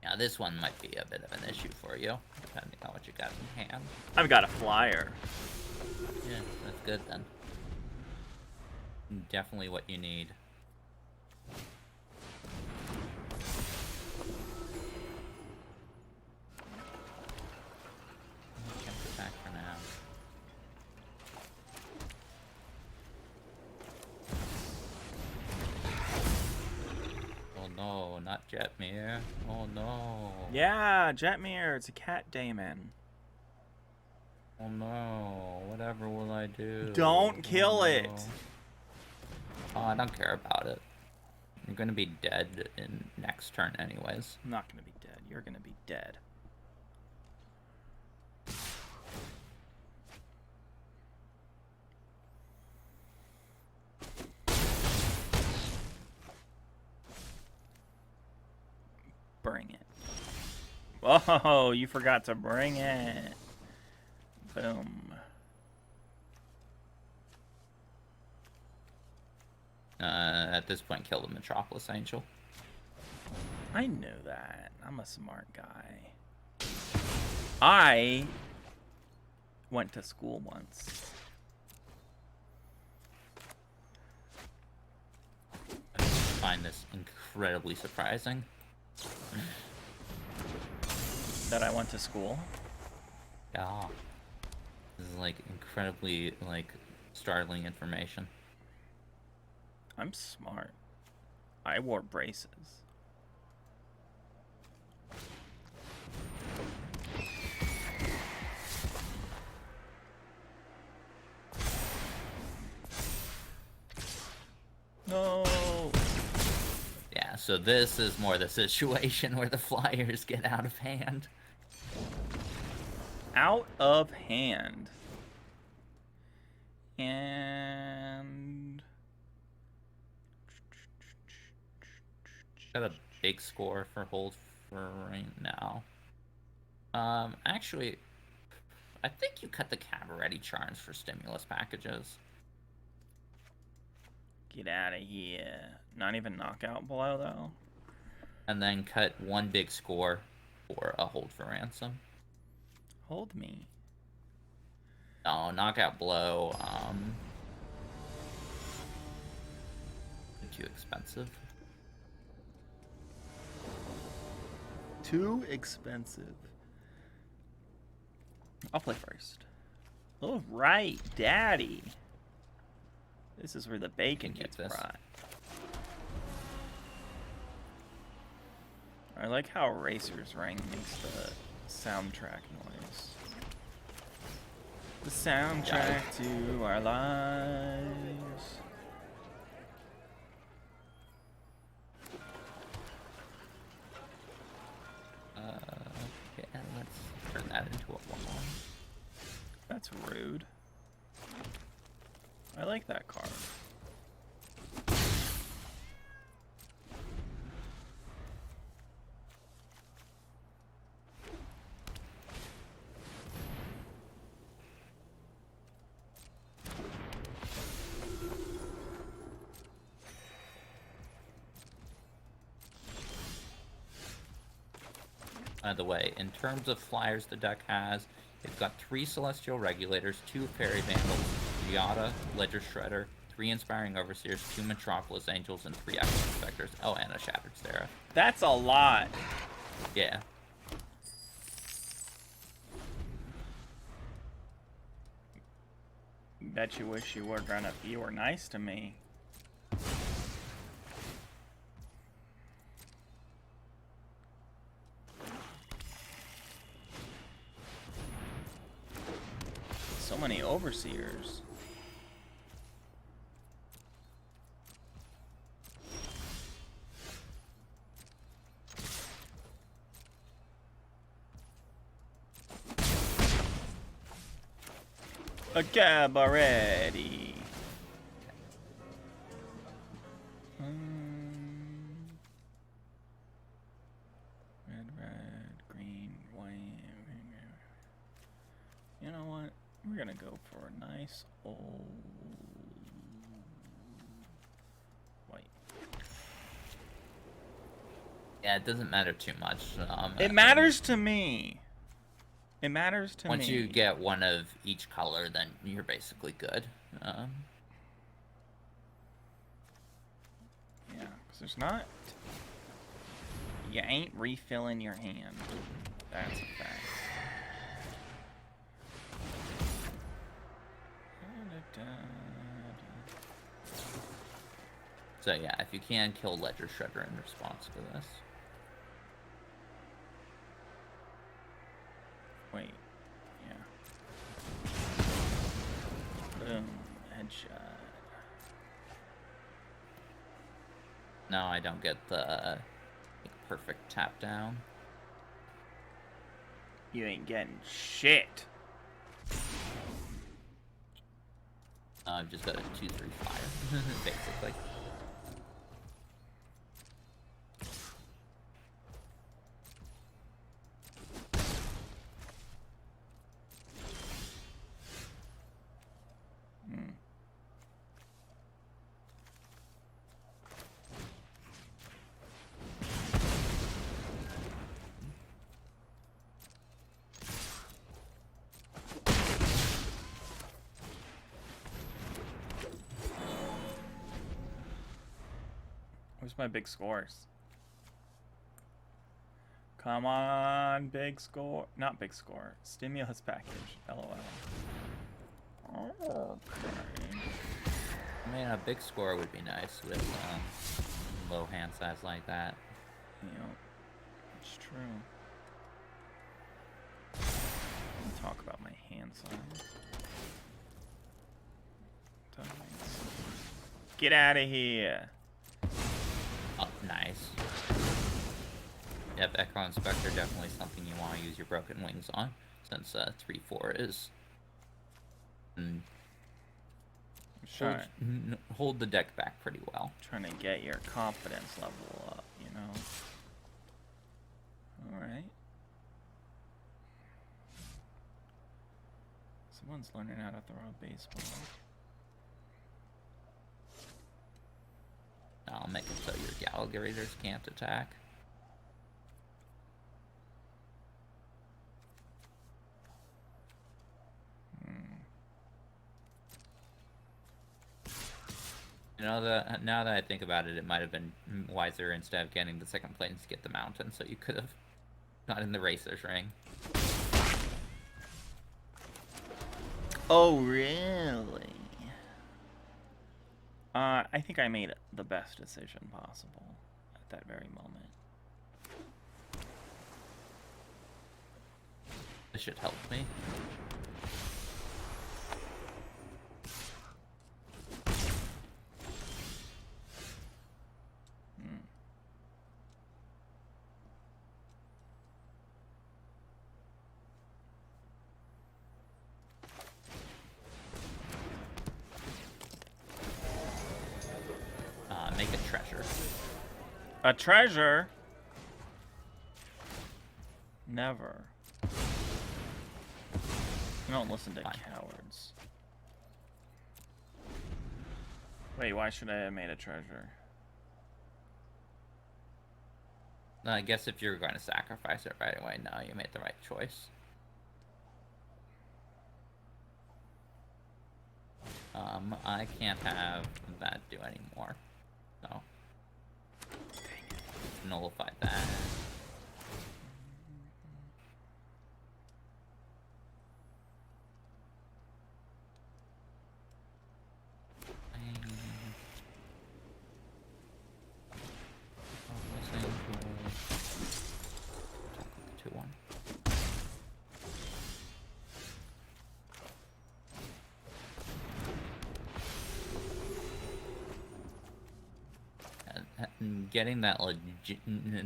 Now this one might be a bit of an issue for you, depending on what you got in hand. I've got a flyer. Yeah, that's good then. Definitely what you need. Check it back for now. Oh no, not Jetmir. Oh no. Yeah, Jetmir, it's a cat daemon. Oh no, whatever will I do? Don't kill Oh, it. no. Oh, I don't care about it. You're gonna be dead in next turn anyways. I'm not gonna be dead. You're gonna be dead. Bring it. Whoa, you forgot to bring it. Boom. At this point, kill the Metropolis Angel. I knew that. I'm a smart guy. I went to school once. I find this incredibly surprising. That I went to school? Yeah. This is like incredibly like startling information. I'm smart. I wore braces. No. Yeah, so this is more the situation where the flyers get out of hand. Out of hand. And Got a big score for hold for right now. Actually, I think you cut the Cabaretti charms for stimulus packages. get out of here. Not even knockout below though. And then cut one big score for a hold for ransom. Hold me. Oh, knockout blow. Too expensive. Too expensive. I'll play first. All right, Daddy. This is where the bacon Get gets this. fried. I like how Racer's Ring makes the soundtrack noise. The soundtrack to our lives. Okay, and let's turn that into a 1-1. That's rude. I like that card. By the way, in terms of flyers the deck has, it's got 3 Celestial Regulators, 2 Fairy Vandals, Giada, Ledger Shredder, 3 Inspiring Overseers, 2 Metropolis Angels, and 3 Echo Inspectors. Oh, and a Shattered Seraph. That's a lot. Yeah. Bet you wish you were nice to me. So many overseers. A Cabaretti. Red, green, white. You know what? We're gonna go for a nice old white. Yeah, it doesn't matter too much. It matters to me. It matters to me. Once you get one of each color, then you're basically good. Yeah, because there's not... You ain't refilling your hand. That's a fact. So yeah, if you can, kill Ledger Shredder in response to this. Wait. Yeah. Boom. Headshot. No, I don't get the perfect tap down. You ain't getting shit. I've just got a 2-3 fire, basically. Where's my big scores? Come on, big score. Not big score. Stimulus package. LOL. Okay. I mean, a big score would be nice with low hand size like that. Yeah, it's true. Let me talk about my hand size. Get out of here. Oh, nice. Yep, Echo Inspector definitely something you want to use your Broken Wings on, since 3-4 is... hold the deck back pretty well. Trying to get your confidence level up, you know? Alright. Someone's learning how to throw a baseball. I'll make it so your Gallagher's can't attack. You know, now that I think about it, it might have been wiser instead of getting the second planes to get the mountain, so you could have gotten the Racer's Ring. Oh, really? I think I made the best decision possible at that very moment. This should help me. Make a treasure. A treasure? Never. I don't listen to cowards. Wait, why should I have made a treasure? I guess if you're going to sacrifice it right away, no, you made the right choice. I can't have that do anymore. So, nullify that. Getting that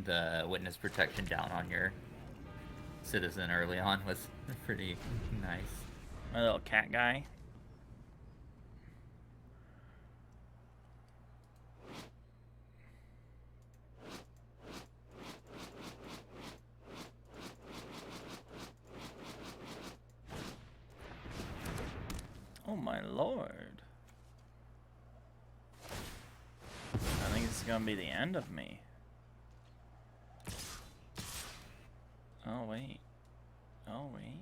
the witness protection down on your citizen early on was pretty nice. My little cat guy. Oh my lord. I think it's gonna be the end of me. wait. Oh, wait.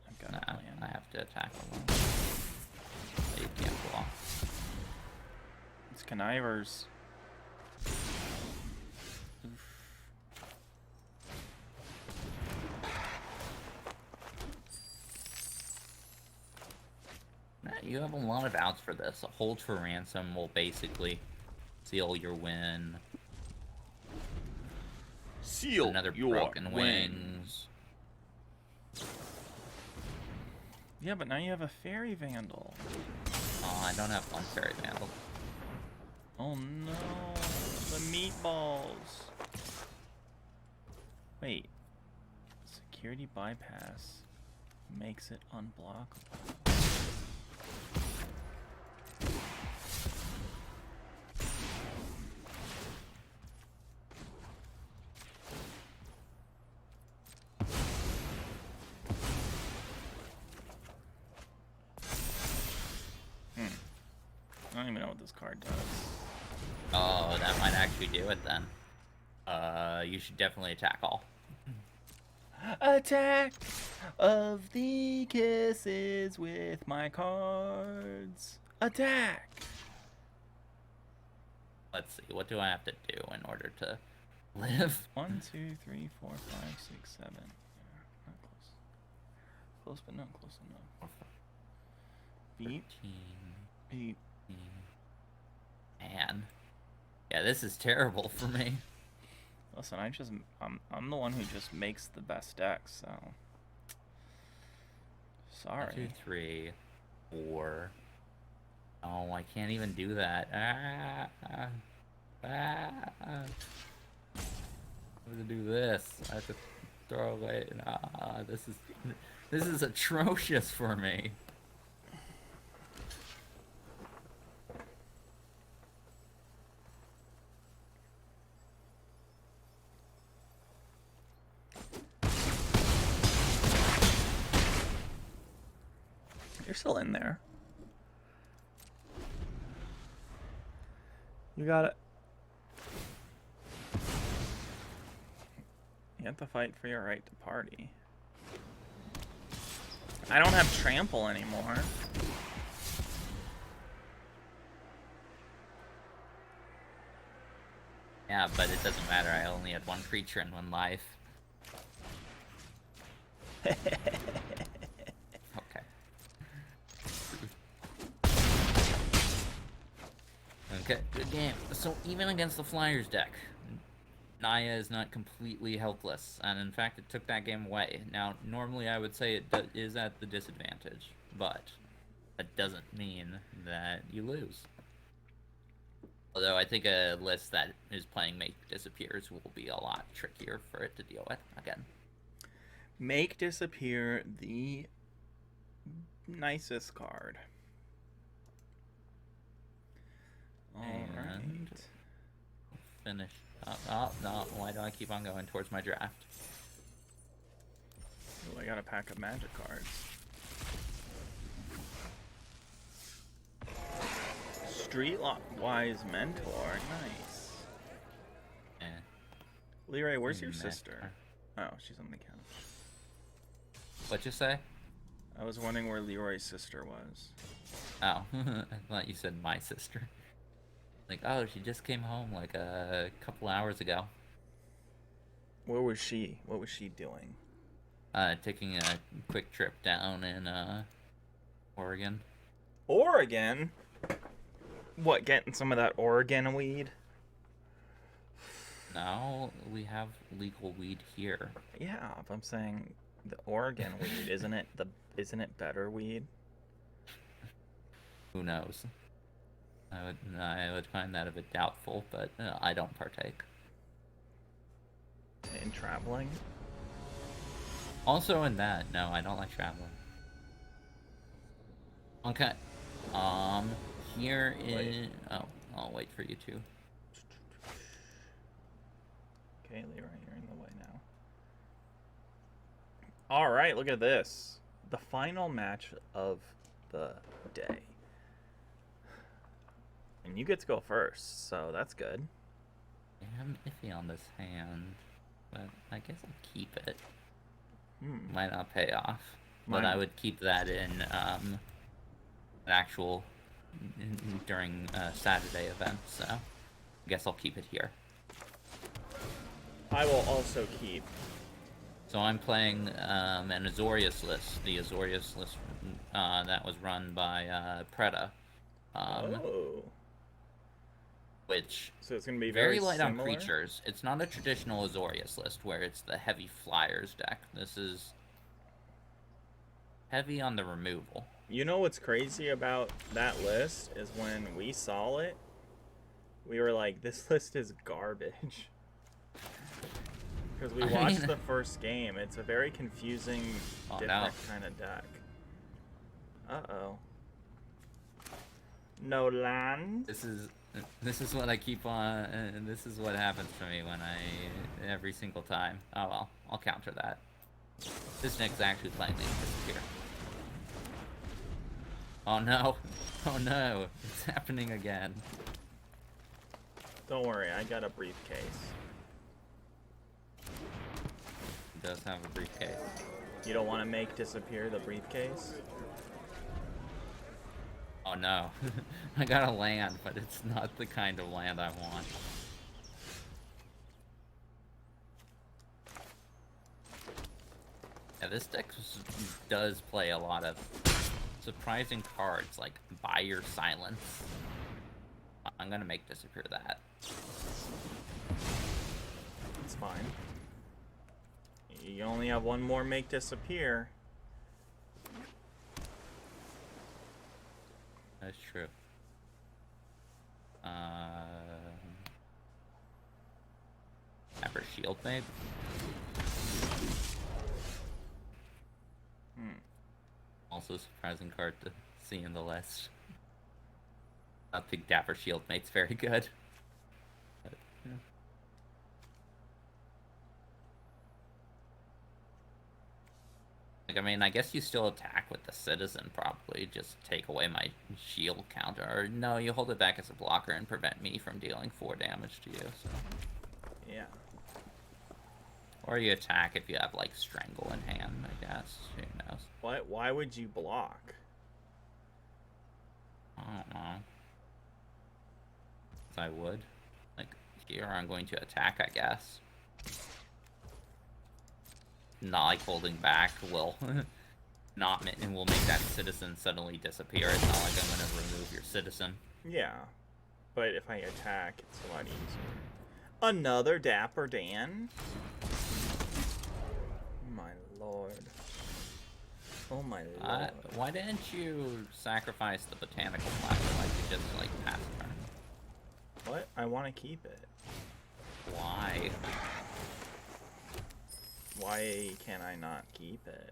I've got a Nah, plan. I have to attack alone. So you can't block. It's connivers. You have a lot of outs for this. A hold for ransom will basically seal your win. Seal Another your broken wings. wings. Yeah, but now you have a fairy vandal. Oh, I don't have one fairy vandal. Oh no, the meatballs. Wait, security bypass makes it unblockable. I don't even know what this card does. Oh, that might actually do it then. You should definitely attack all. Attack of the kisses with my cards. Attack! Let's see, what do I have to do in order to live? 1, 2, 3, 4, 5, 6, 7. Yeah, not close. Close, but not close enough. Beep. 13. Beep. Man. Yeah, this is terrible for me. Listen, I'm the one who just makes the best decks, so sorry. 1, 2, 3, 4. Oh, I can't even do that. I have to do this. I have to throw away. This is atrocious for me. You're still in there. You got it. You have to fight for your right to party. I don't have trample anymore. Yeah, but it doesn't matter. I only had one creature and one life. Okay. Okay, good game. So even against the Flyers deck, Naya is not completely helpless, and in fact it took that game away. Now, normally I would say it is at the disadvantage, but that doesn't mean that you lose. Although I think a list that is playing Make Disappears will be a lot trickier for it to deal with again. Make disappear the nicest card. Alright. Finish. Oh, no. Why do I keep on going towards my draft? Ooh, I got a pack of magic cards. Streetwise Mentor. Nice. Eh. Leroy, where's your Mentor. sister? Oh, she's on the couch. What'd you say? I was wondering where Leroy's sister was. Oh, I thought you said my sister. Like, oh, she just came home like a couple hours ago. Where was she? What was she doing? Taking a quick trip down in Oregon. Oregon? What, getting some of that Oregon weed? Now we have legal weed here. Yeah, but I'm saying the Oregon weed, isn't it better weed? Who knows? I would find that a bit doubtful, but I don't partake. In traveling? Also in that, no, I don't like traveling. Okay. Here is... Oh, I'll wait for you two. Okay, Leroy, you're in the way now. Alright, look at this. The final match of the day. And you get to go first, so that's good. I'm iffy on this hand. but I guess I'll keep it. Hmm. Might not pay off, but I would keep that in an actual during Saturday event. So I guess I'll keep it here. I will also keep. So I'm playing an Azorius list, the Azorius list that was run by Preda. Which so it's going to be very light similar? on creatures. It's not a traditional Azorius list where it's the heavy flyers deck. This is heavy on the removal. You know what's crazy about that list is when we saw it, we were like, this list is garbage. Because we watched the first game. It's a very confusing, different kind of deck. Uh-oh. No land. This is what I keep on, this is what happens for me when every single time. Oh well, I'll counter that. This Nick's actually playing me disappear. Oh no, oh no, it's happening again. Don't worry, I got a briefcase. He does have a briefcase. You don't want to make disappear the briefcase? Oh no, I got a land, but it's not the kind of land I want. Yeah, this deck does play a lot of surprising cards, like Buy Your Silence. I'm gonna make disappear that. It's fine. You only have one more make disappear. That's true. Ever shield, maybe? Also surprising card to see in the list. I think Dapper Shield Mate's very good. But, yeah. Like, I mean, I guess you still attack with the Citizen, probably. Just take away my shield counter. Or, no, you hold it back as a blocker and prevent me from dealing 4 damage to you, so... Yeah. Or you attack if you have, like, Strangle in hand, I guess. Who knows? Why would you block? I don't know. If I would. Like, here I'm going to attack, I guess. Not like holding back will will make that citizen suddenly disappear. It's not like I'm gonna remove your citizen. Yeah. But if I attack, it's a lot easier. Another Dapper Dan? My lord. Oh my lord. Why didn't you sacrifice the botanical plant? Like you just like pass turn? What? I want to keep it. Why? Why can I not keep it?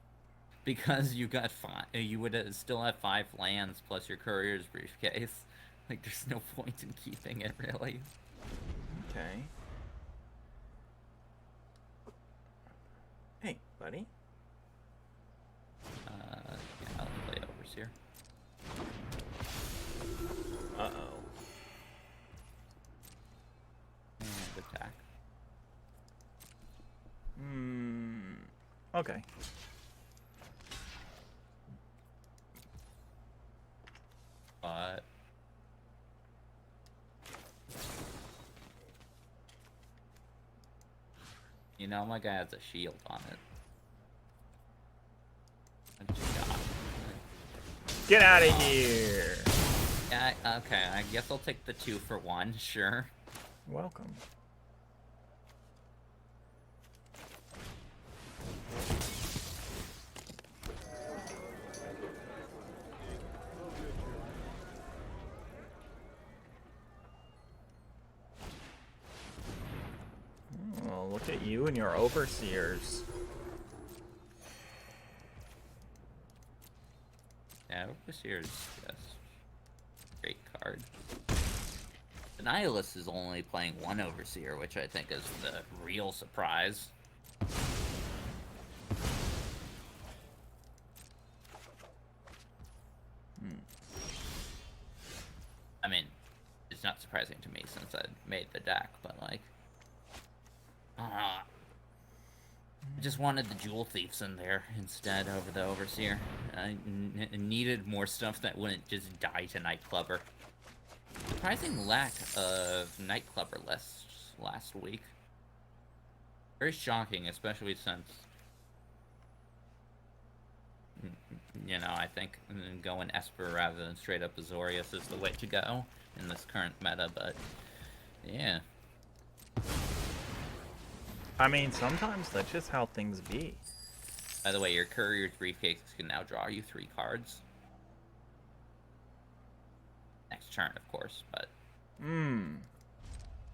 Because you got 5. You would still have 5 lands plus your courier's briefcase. Like, there's no point in keeping it, really. Okay. Hey, buddy. Yeah, I'll play Overseer. Uh-oh. And attack. Okay. But... you know, my guy has a shield on it. What you got? Get out of here! Yeah, okay, I guess I'll take the 2 for 1, sure. Welcome. Oh, look at you and your overseers. Yeah, Overseer is just a great card. The Nihilist is only playing 1 Overseer, which I think is the real surprise. I mean, it's not surprising to me since I made the deck, but like... just wanted the jewel thieves in there instead over the overseer. I needed more stuff that wouldn't just die to nightclubber. Surprising lack of nightclubber lists last week. Very shocking, especially since, you know, I think going Esper rather than straight up Azorius is the way to go in this current meta, but yeah. I mean, sometimes that's just how things be. By the way, your courier's briefcase can now draw you 3 cards. Next turn, of course, but...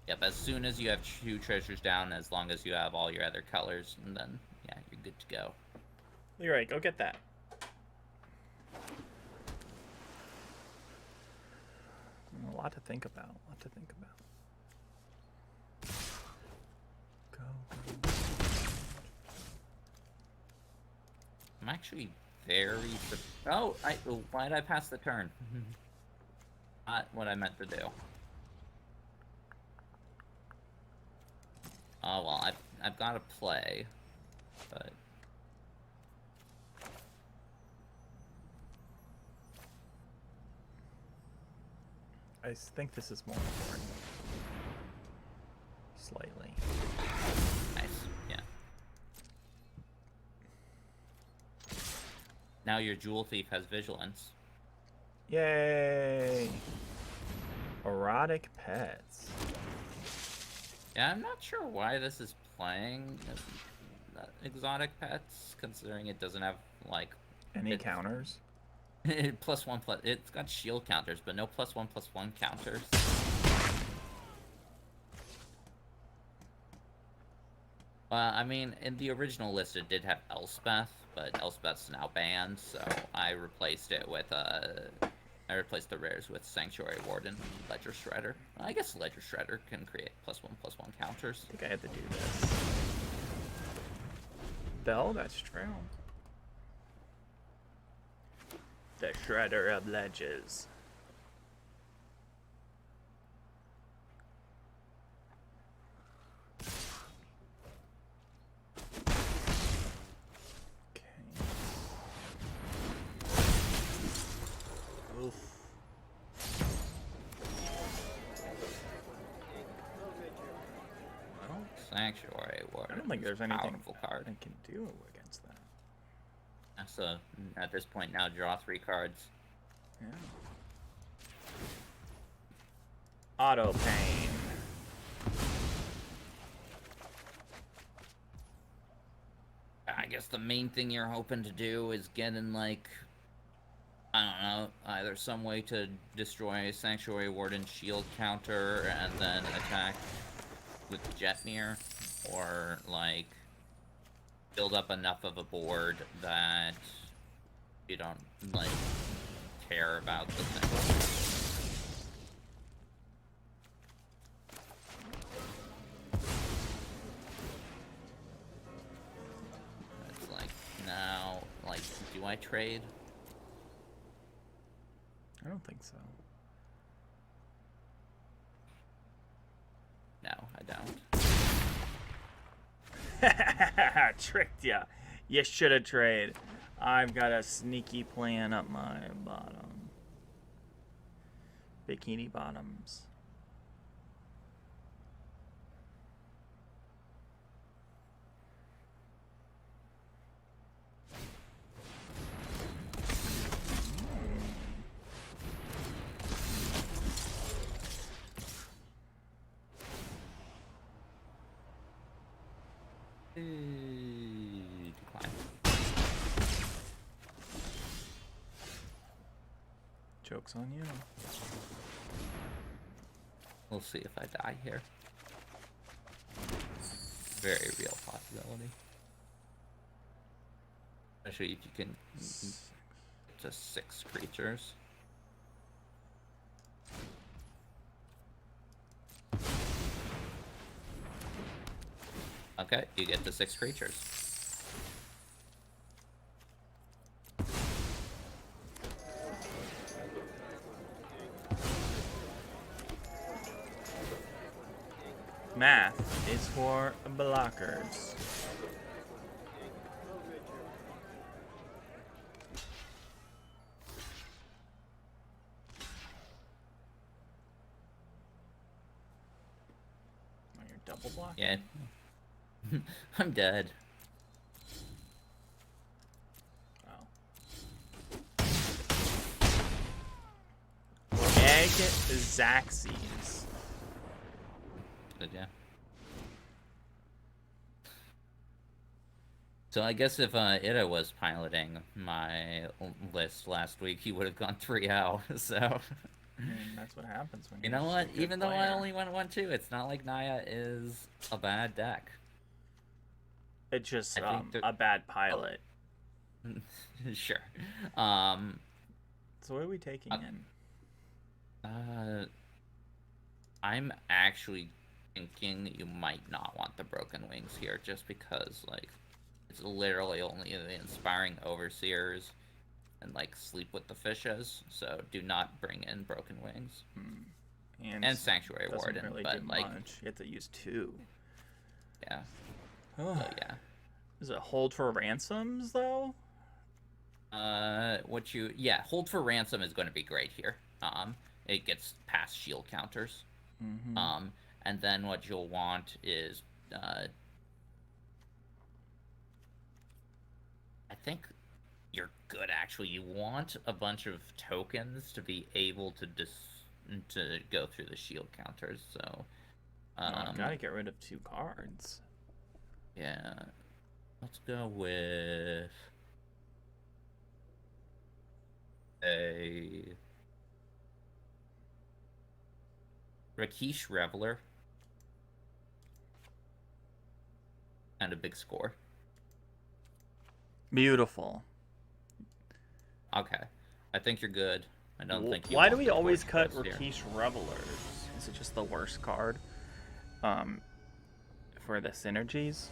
Yep, as soon as you have 2 treasures down, as long as you have all your other colors, and then, yeah, you're good to go. You're right, go get that. A lot to think about, Go. I'm actually very... why did I pass the turn? Not what I meant to do. Oh, well, I've got to play, but... I think this is more important. Slightly. Nice, yeah. Now your jewel thief has vigilance. Yay! Erotic pets. Yeah, I'm not sure why this is playing exotic pets, considering it doesn't have, like... Any counters? +1+... It's got shield counters, but no +1/+1 counters. I mean, in the original list it did have Elspeth, but Elspeth's now banned, so I replaced it with, I replaced the rares with Sanctuary Warden and Ledger Shredder. I guess Ledger Shredder can create +1/+1 counters. I think I had to do this. Though, that's true. The Shredder of Ledges. Sanctuary Warden. I don't think there's anything powerful card I can do against that. So at this point now, draw 3 cards. Yeah. Auto pain. I guess the main thing you're hoping to do is get in, like, I don't know, either some way to destroy Sanctuary Warden shield counter and then attack with Jetmir, or, like, build up enough of a board that you don't, like, care about the thing. It's like, now, like, do I trade? I don't think so. No, I don't. Tricked ya. You should have traded. I've got a sneaky plan up my bottom. Bikini bottoms. Decline. Joke's on you. We'll see if I die here. Very real possibility. Especially if you can get to 6 creatures. Okay, you get the 6 creatures. Math is for blockers. block? Yeah. I'm dead. Oh. Egg Zaxxes. Good, yeah. So I guess if Ida was piloting my list last week, he would have gone 3-0. So I mean, that's what happens when you you're know just what? a good Even though I player. only went 1-2, it's not like Naya is a bad deck. It's just I think a bad pilot. Sure. So what are we taking in? I'm actually thinking that you might not want the Broken Wings here, just because like it's literally only the Inspiring Overseers and like Sleep with the Fishes, so do not bring in Broken Wings. And Sanctuary Warden, really but do like much. You have to use 2. Yeah. Oh. So yeah. Is it hold for ransoms though? Hold for ransom is going to be great here. It gets past shield counters. And then what you'll want is I think you're good actually. You want a bunch of tokens to be able to go through the shield counters. So gotta get rid of 2 cards. Yeah. Let's go with a Rakesh Reveler and a big score. Beautiful. Okay. I think you're good. I don't think you Why want do we the always Torch cut Quest here. Rakesh Revelers? Is it just the worst card? For the synergies?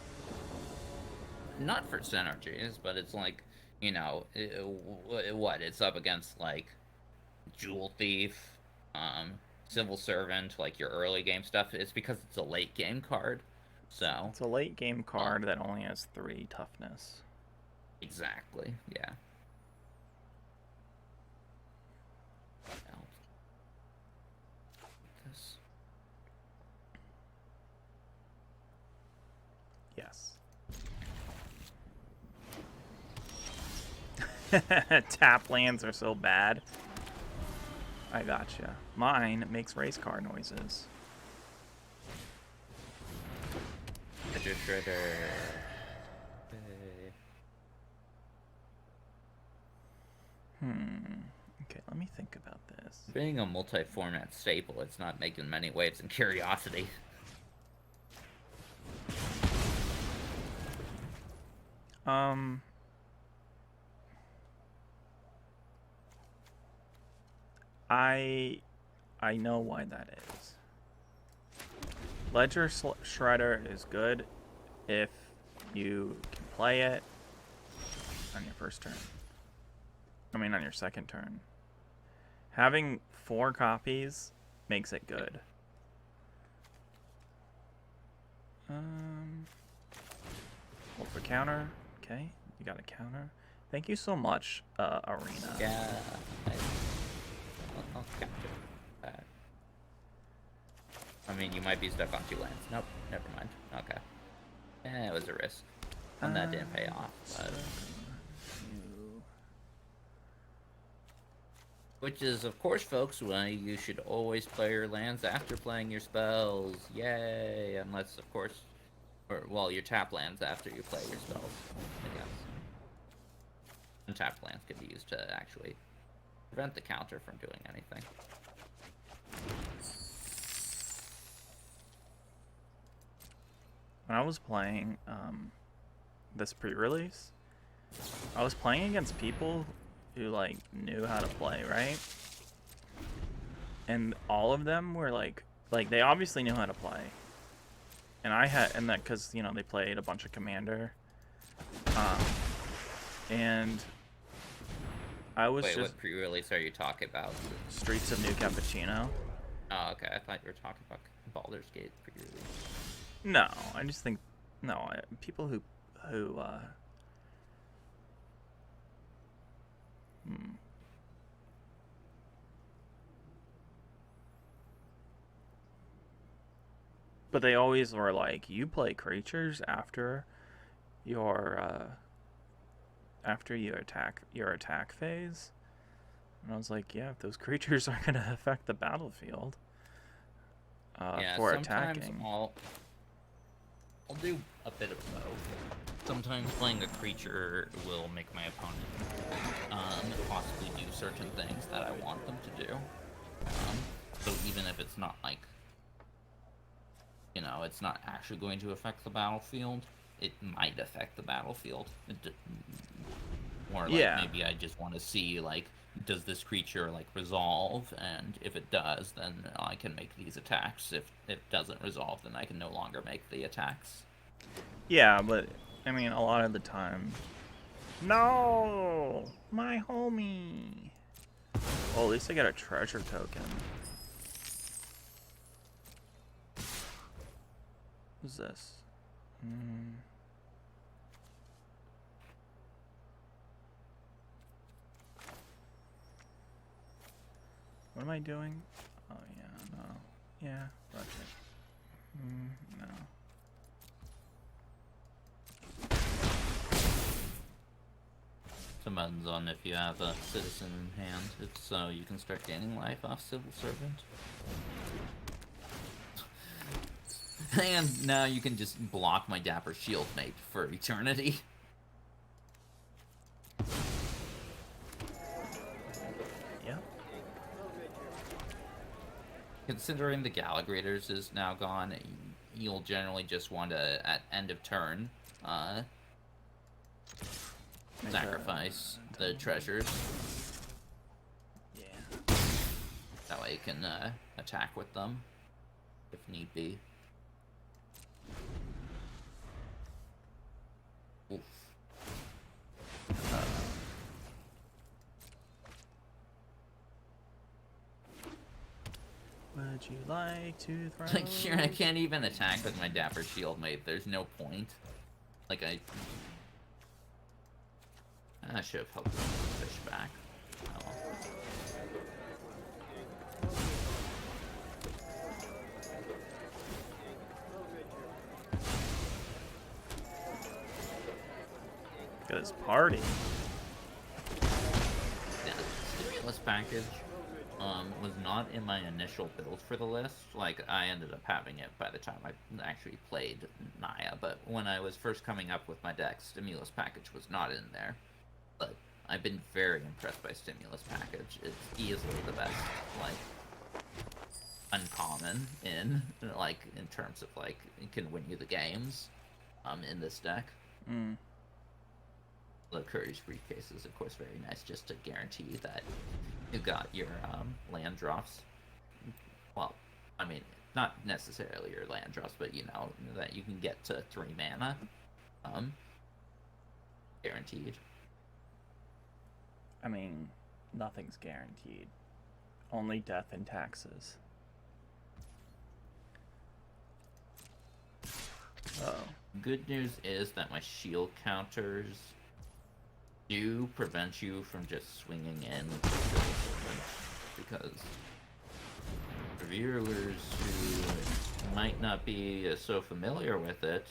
Not for synergies, but it's like, you know, it's up against like Jewel Thief, Civil Servant, like your early game stuff. It's because it's a late game card. So it's a late game card that only has 3 toughness. Exactly, yeah. Yes. Tap lands are so bad. I gotcha. Mine makes race car noises. Shredder. Okay, let me think about this. Being a multi-format staple, it's not making many waves in Curiosity. I know why that is. Ledger Shredder is good if you can play it on your first turn. I mean, on your second turn. Having 4 copies makes it good. Hold for counter. Okay, you got a counter. Thank you so much, Arena. Yeah. I'll counter that. I mean, you might be stuck on 2 lands. Nope, never mind. Okay. It was a risk. And that didn't pay off. But... Which is, of course, folks, why you should always play your lands after playing your spells. Yay! Unless, of course, your tap lands after you play your spells, I guess. And tapped lands can be used to actually prevent the counter from doing anything. When I was playing this pre-release, I was playing against people who like knew how to play, right? And all of them were like they obviously knew how to play. And that because you know they played a bunch of Commander, and I was Wait, just what pre-release are you talking about? Streets of New Cappuccino. Oh, okay. I thought you were talking about Baldur's Gate pre-release. No, I just think people who But they always were like, you play creatures after your after you attack your attack phase. And I was like, yeah, if those creatures are gonna affect the battlefield Yeah, for sometimes attacking. I'll do a bit of both. Sometimes playing a creature will make my opponent possibly do certain things that I want them to do. So even if it's not like, it's not actually going to affect the battlefield, it might affect the battlefield. Or like maybe I just want to see like, does this creature like resolve, and if it does, then I can make these attacks. If it doesn't resolve, then I can no longer make the attacks. Yeah, but I mean, a lot of the time. No, my homie. Oh, at least I got a treasure token. What's this? What am I doing? Oh yeah, no. Yeah, that's it. No. Depends on if you have a citizen in hand. If so, you can start gaining life off civil servant. And now you can just block my dapper shield mate for eternity. Yep. Considering the Galligrators is now gone, you'll generally just want to, at end of turn, sacrifice the treasures. Yeah. That way you can attack with them, if need be. Oof. Would you like to throw? Like, sure, I can't even attack with my dapper shield mate. There's no point. Like, I should have helped the fish back. Oh. Look at this party. Yeah, the stimulus package was not in my initial build for the list. Like, I ended up having it by the time I actually played Naya, but when I was first coming up with my deck, stimulus package was not in there. But I've been very impressed by stimulus package. It's easily the best, like, uncommon in terms of, like, it can win you the games in this deck. The Courage briefcase is, of course, very nice, just to guarantee that you got your land drops. Well, I mean, not necessarily your land drops, but that you can get to 3 mana. Guaranteed. I mean, nothing's guaranteed. Only death and taxes. Oh. Good news is that my shield counters do prevent you from just swinging in because for viewers who might not be so familiar with it,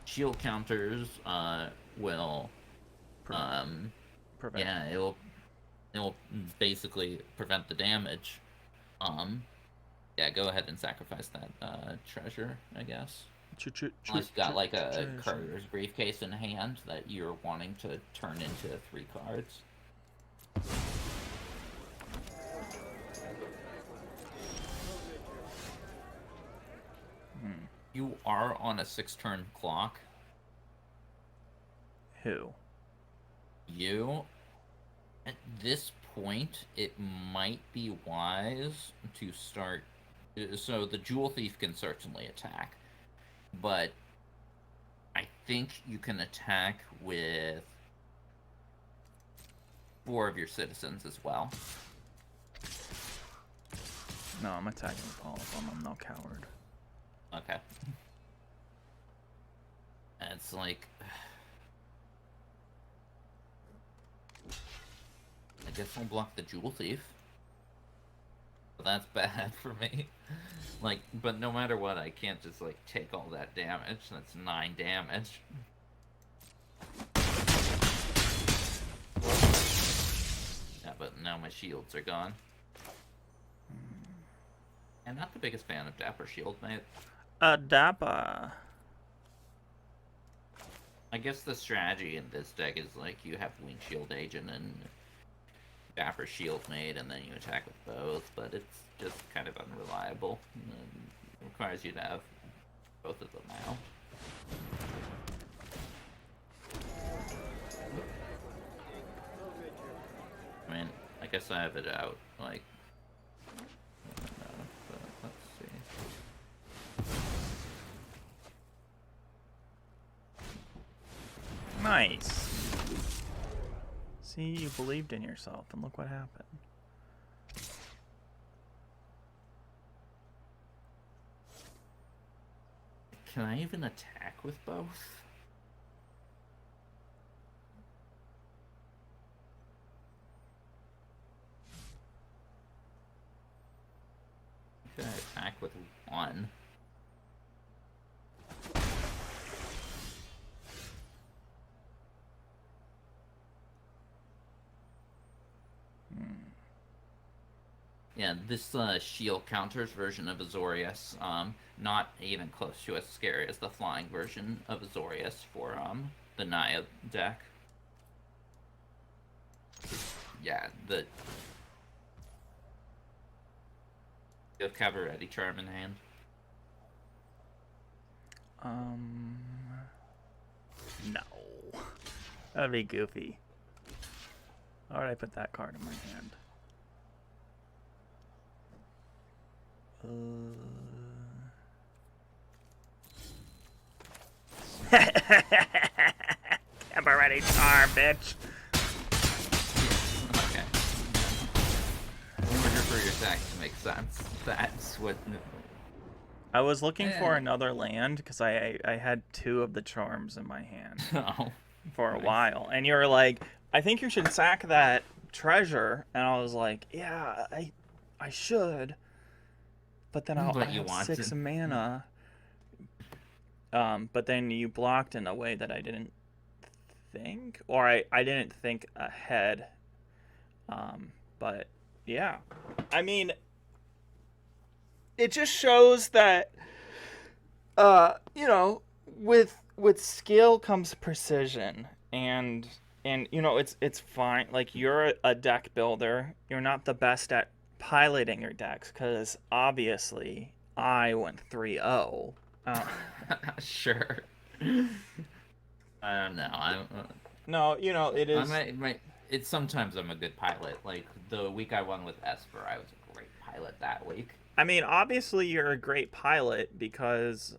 shield counters will prevent. Yeah, it'll basically prevent the damage. Yeah, go ahead and sacrifice that treasure, I guess. Unless you got like a Courier's briefcase in hand that you're wanting to turn into 3 cards. You are on a 6-turn clock. Who? You. At this point, it might be wise to start. So the Jewel Thief can certainly attack, but I think you can attack with 4 of your citizens as well. No, I'm attacking with all of them. I'm no coward. Okay. And it's like, I guess I'll block the Jewel Thief. That's bad for me. Like, but no matter what, I can't just, like, take all that damage. That's 9 damage. Yeah, but now my shields are gone. I'm not the biggest fan of Dapper Shield, mate. Dapper. I guess the strategy in this deck is, like, you have Wing Shield Agent and Dapper Shield Mate, and then you attack with both, but it's just kind of unreliable. It requires you to have both of them out. I mean, I guess I have it out, like, but let's see. Nice. See, you believed in yourself, and look what happened. Can I even attack with both? Can I attack with one? Yeah, this shield counters version of Azorius, not even close to as scary as the flying version of Azorius for the Naya deck. Yeah, you have Cabaretti Charm in hand. No. That'd be goofy. Why would I put that card in my hand? Cabaretti Charm, bitch. Okay. In order for your deck to make sense, that's what... I was looking for another land because I had 2 of the charms in my hand for a while, and you were like, I think you should sack that treasure, and I was like, yeah, I should, but then I have 6 mana. But then you blocked in a way that I didn't think, or I didn't think ahead. But yeah, I mean, it just shows that, you know, with skill comes precision, and you know, it's fine. Like, you're a deck builder. You're not the best at piloting your decks, because obviously I went 3-0. Sure. I don't know. No, you know, it is. It's sometimes I'm a good pilot. Like the week I won with Esper, I was a great pilot that week. I mean, obviously you're a great pilot because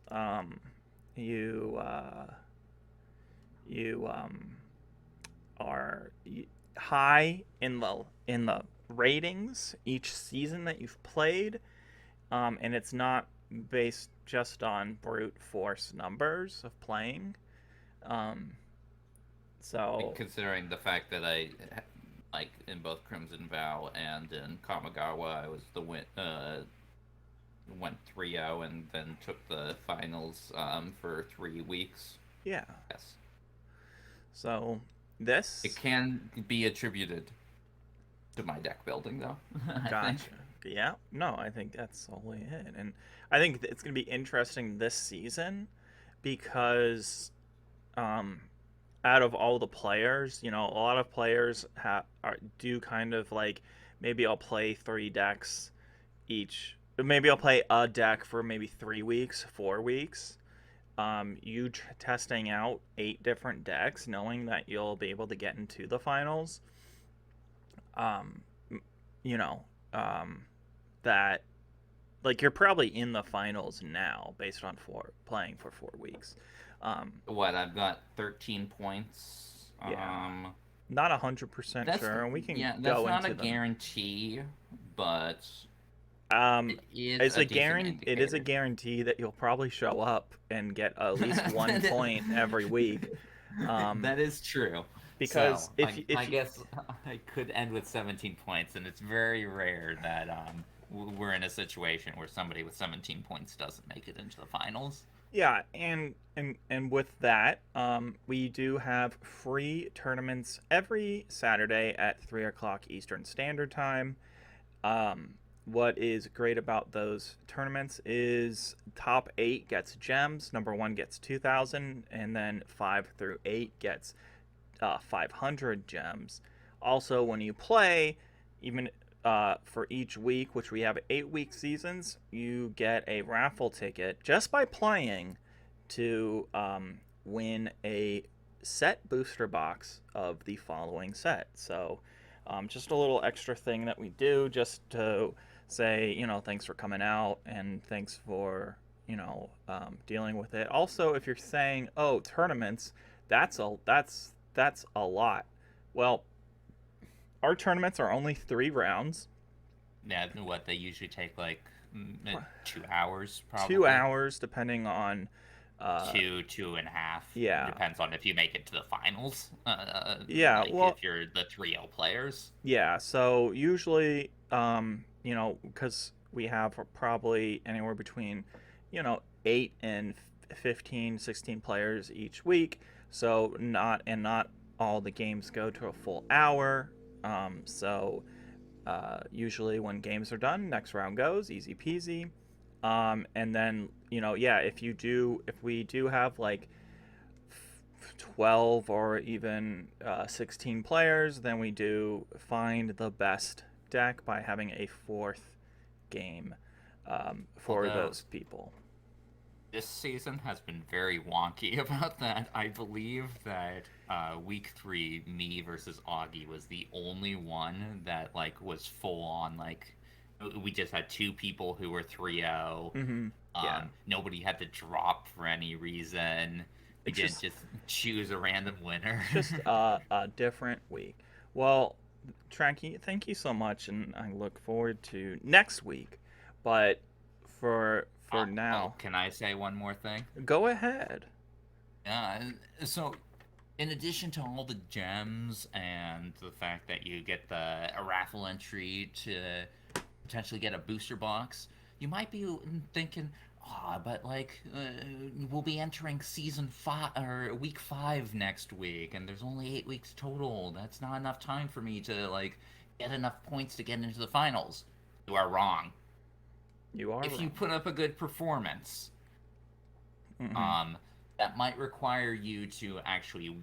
you are high in the ratings each season that you've played, and it's not based just on brute force numbers of playing. So considering the fact that I, like in both Crimson Vow and in Kamigawa, I was the went 3-0 and then took the finals for 3 weeks. Yeah. Yes. So it can be attributed to my deck building, though. Gotcha. Yeah. No, I think that's totally it, and I think it's going to be interesting this season because, out of all the players, you know, a lot of players do kind of like, maybe I'll play 3 decks each. Maybe I'll play a deck for maybe 3 weeks, 4 weeks. You testing out 8 different decks, knowing that you'll be able to get into the finals. You know, that, like, you're probably in the finals now based on playing for 4 weeks. What, I've got 13 points. Yeah. Not 100% sure, and we can go into that's not a guarantee, but it is a guarantee that you'll probably show up and get at least 1 point every week. That is true. Because I guess I could end with 17 points, and it's very rare that we're in a situation where somebody with 17 points doesn't make it into the finals. Yeah, and with that, we do have free tournaments every Saturday at 3 o'clock Eastern Standard Time. What is great about those tournaments is top 8 gets gems, number 1 gets 2,000, and then 5 through 8 gets 500 gems. Also, when you play, even for each week, which we have 8-week seasons, you get a raffle ticket just by playing to win a set booster box of the following set. So just a little extra thing that we do just to say, thanks for coming out and thanks for, dealing with it. Also, if you're saying, oh, tournaments, that's a lot. Well, our tournaments are only 3 rounds. Yeah, what they usually take 2 hours, probably. 2 hours, depending on 2.5. Yeah, depends on if you make it to the finals. Yeah, well, if you're the 3-0 players. Yeah, so usually, because we have probably anywhere between, 8 and 15, 16 players each week. So not all the games go to a full hour. Usually when games are done, next round goes, easy peasy. And then, if we do have 12 or even 16 players, then we do find the best deck by having a 4th game for those people. This season has been very wonky about that. I believe that week 3, me versus Augie was the only one that was full on we just had 2 people who were 3-0. Mm-hmm. Yeah. Nobody had to drop for any reason. We didn't just choose a random winner. Just a different week. Well, Trachy, thank you so much, and I look forward to next week. But for now... can I say one more thing? Go ahead. So, in addition to all the gems and the fact that you get a raffle entry to potentially get a booster box, you might be thinking, but we'll be entering season 5 or week 5 next week, and there's only 8 weeks total. That's not enough time for me to get enough points to get into the finals. You are wrong. You are. If you put up a good performance, mm-hmm. That might require you to actually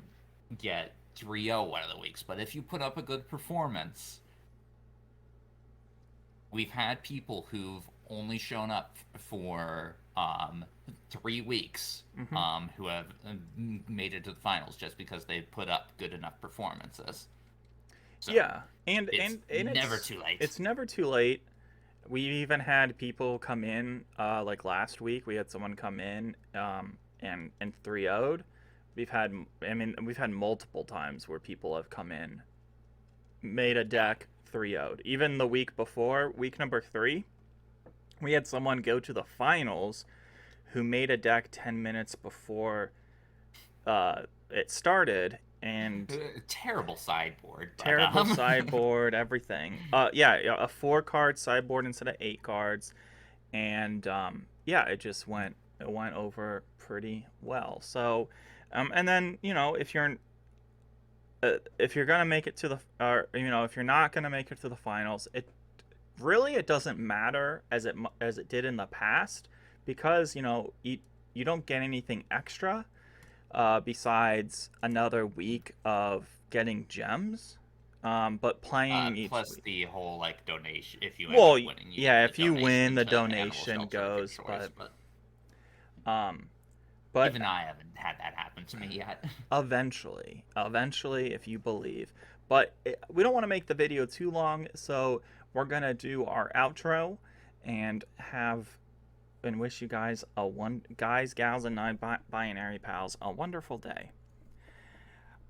get 3-0 one of the weeks. But if you put up a good performance, we've had people who've only shown up for 3 weeks, mm-hmm. Who have made it to the finals just because they put up good enough performances. So yeah, and it's never too late. It's never too late. We even had people come in, last week. We had someone come in and 3-0'd. We've had multiple times where people have come in, made a deck, 3-0'd. Even the week before, week number 3, we had someone go to the finals who made a deck 10 minutes before it started. And terrible sideboard. Terrible sideboard, everything. A 4-card sideboard instead of 8 cards. And it just went over pretty well. So and then, if you're gonna make it to the if you're not gonna make it to the finals, it doesn't matter as it did in the past, because you don't get anything extra besides another week of getting gems, but playing each plus week. The whole donation if you end up winning, if you win, the donation goes, but even I haven't had that happen to me yet. eventually if you believe. But we don't want to make the video too long, so we're gonna do our outro and wish you guys guys, gals, and non-binary pals a wonderful day.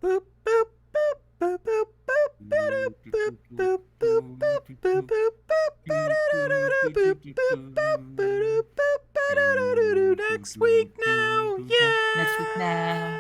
Boop boop boop boop boop boop boop boop boop boop boop boop. Next week now, yeah. Next week now.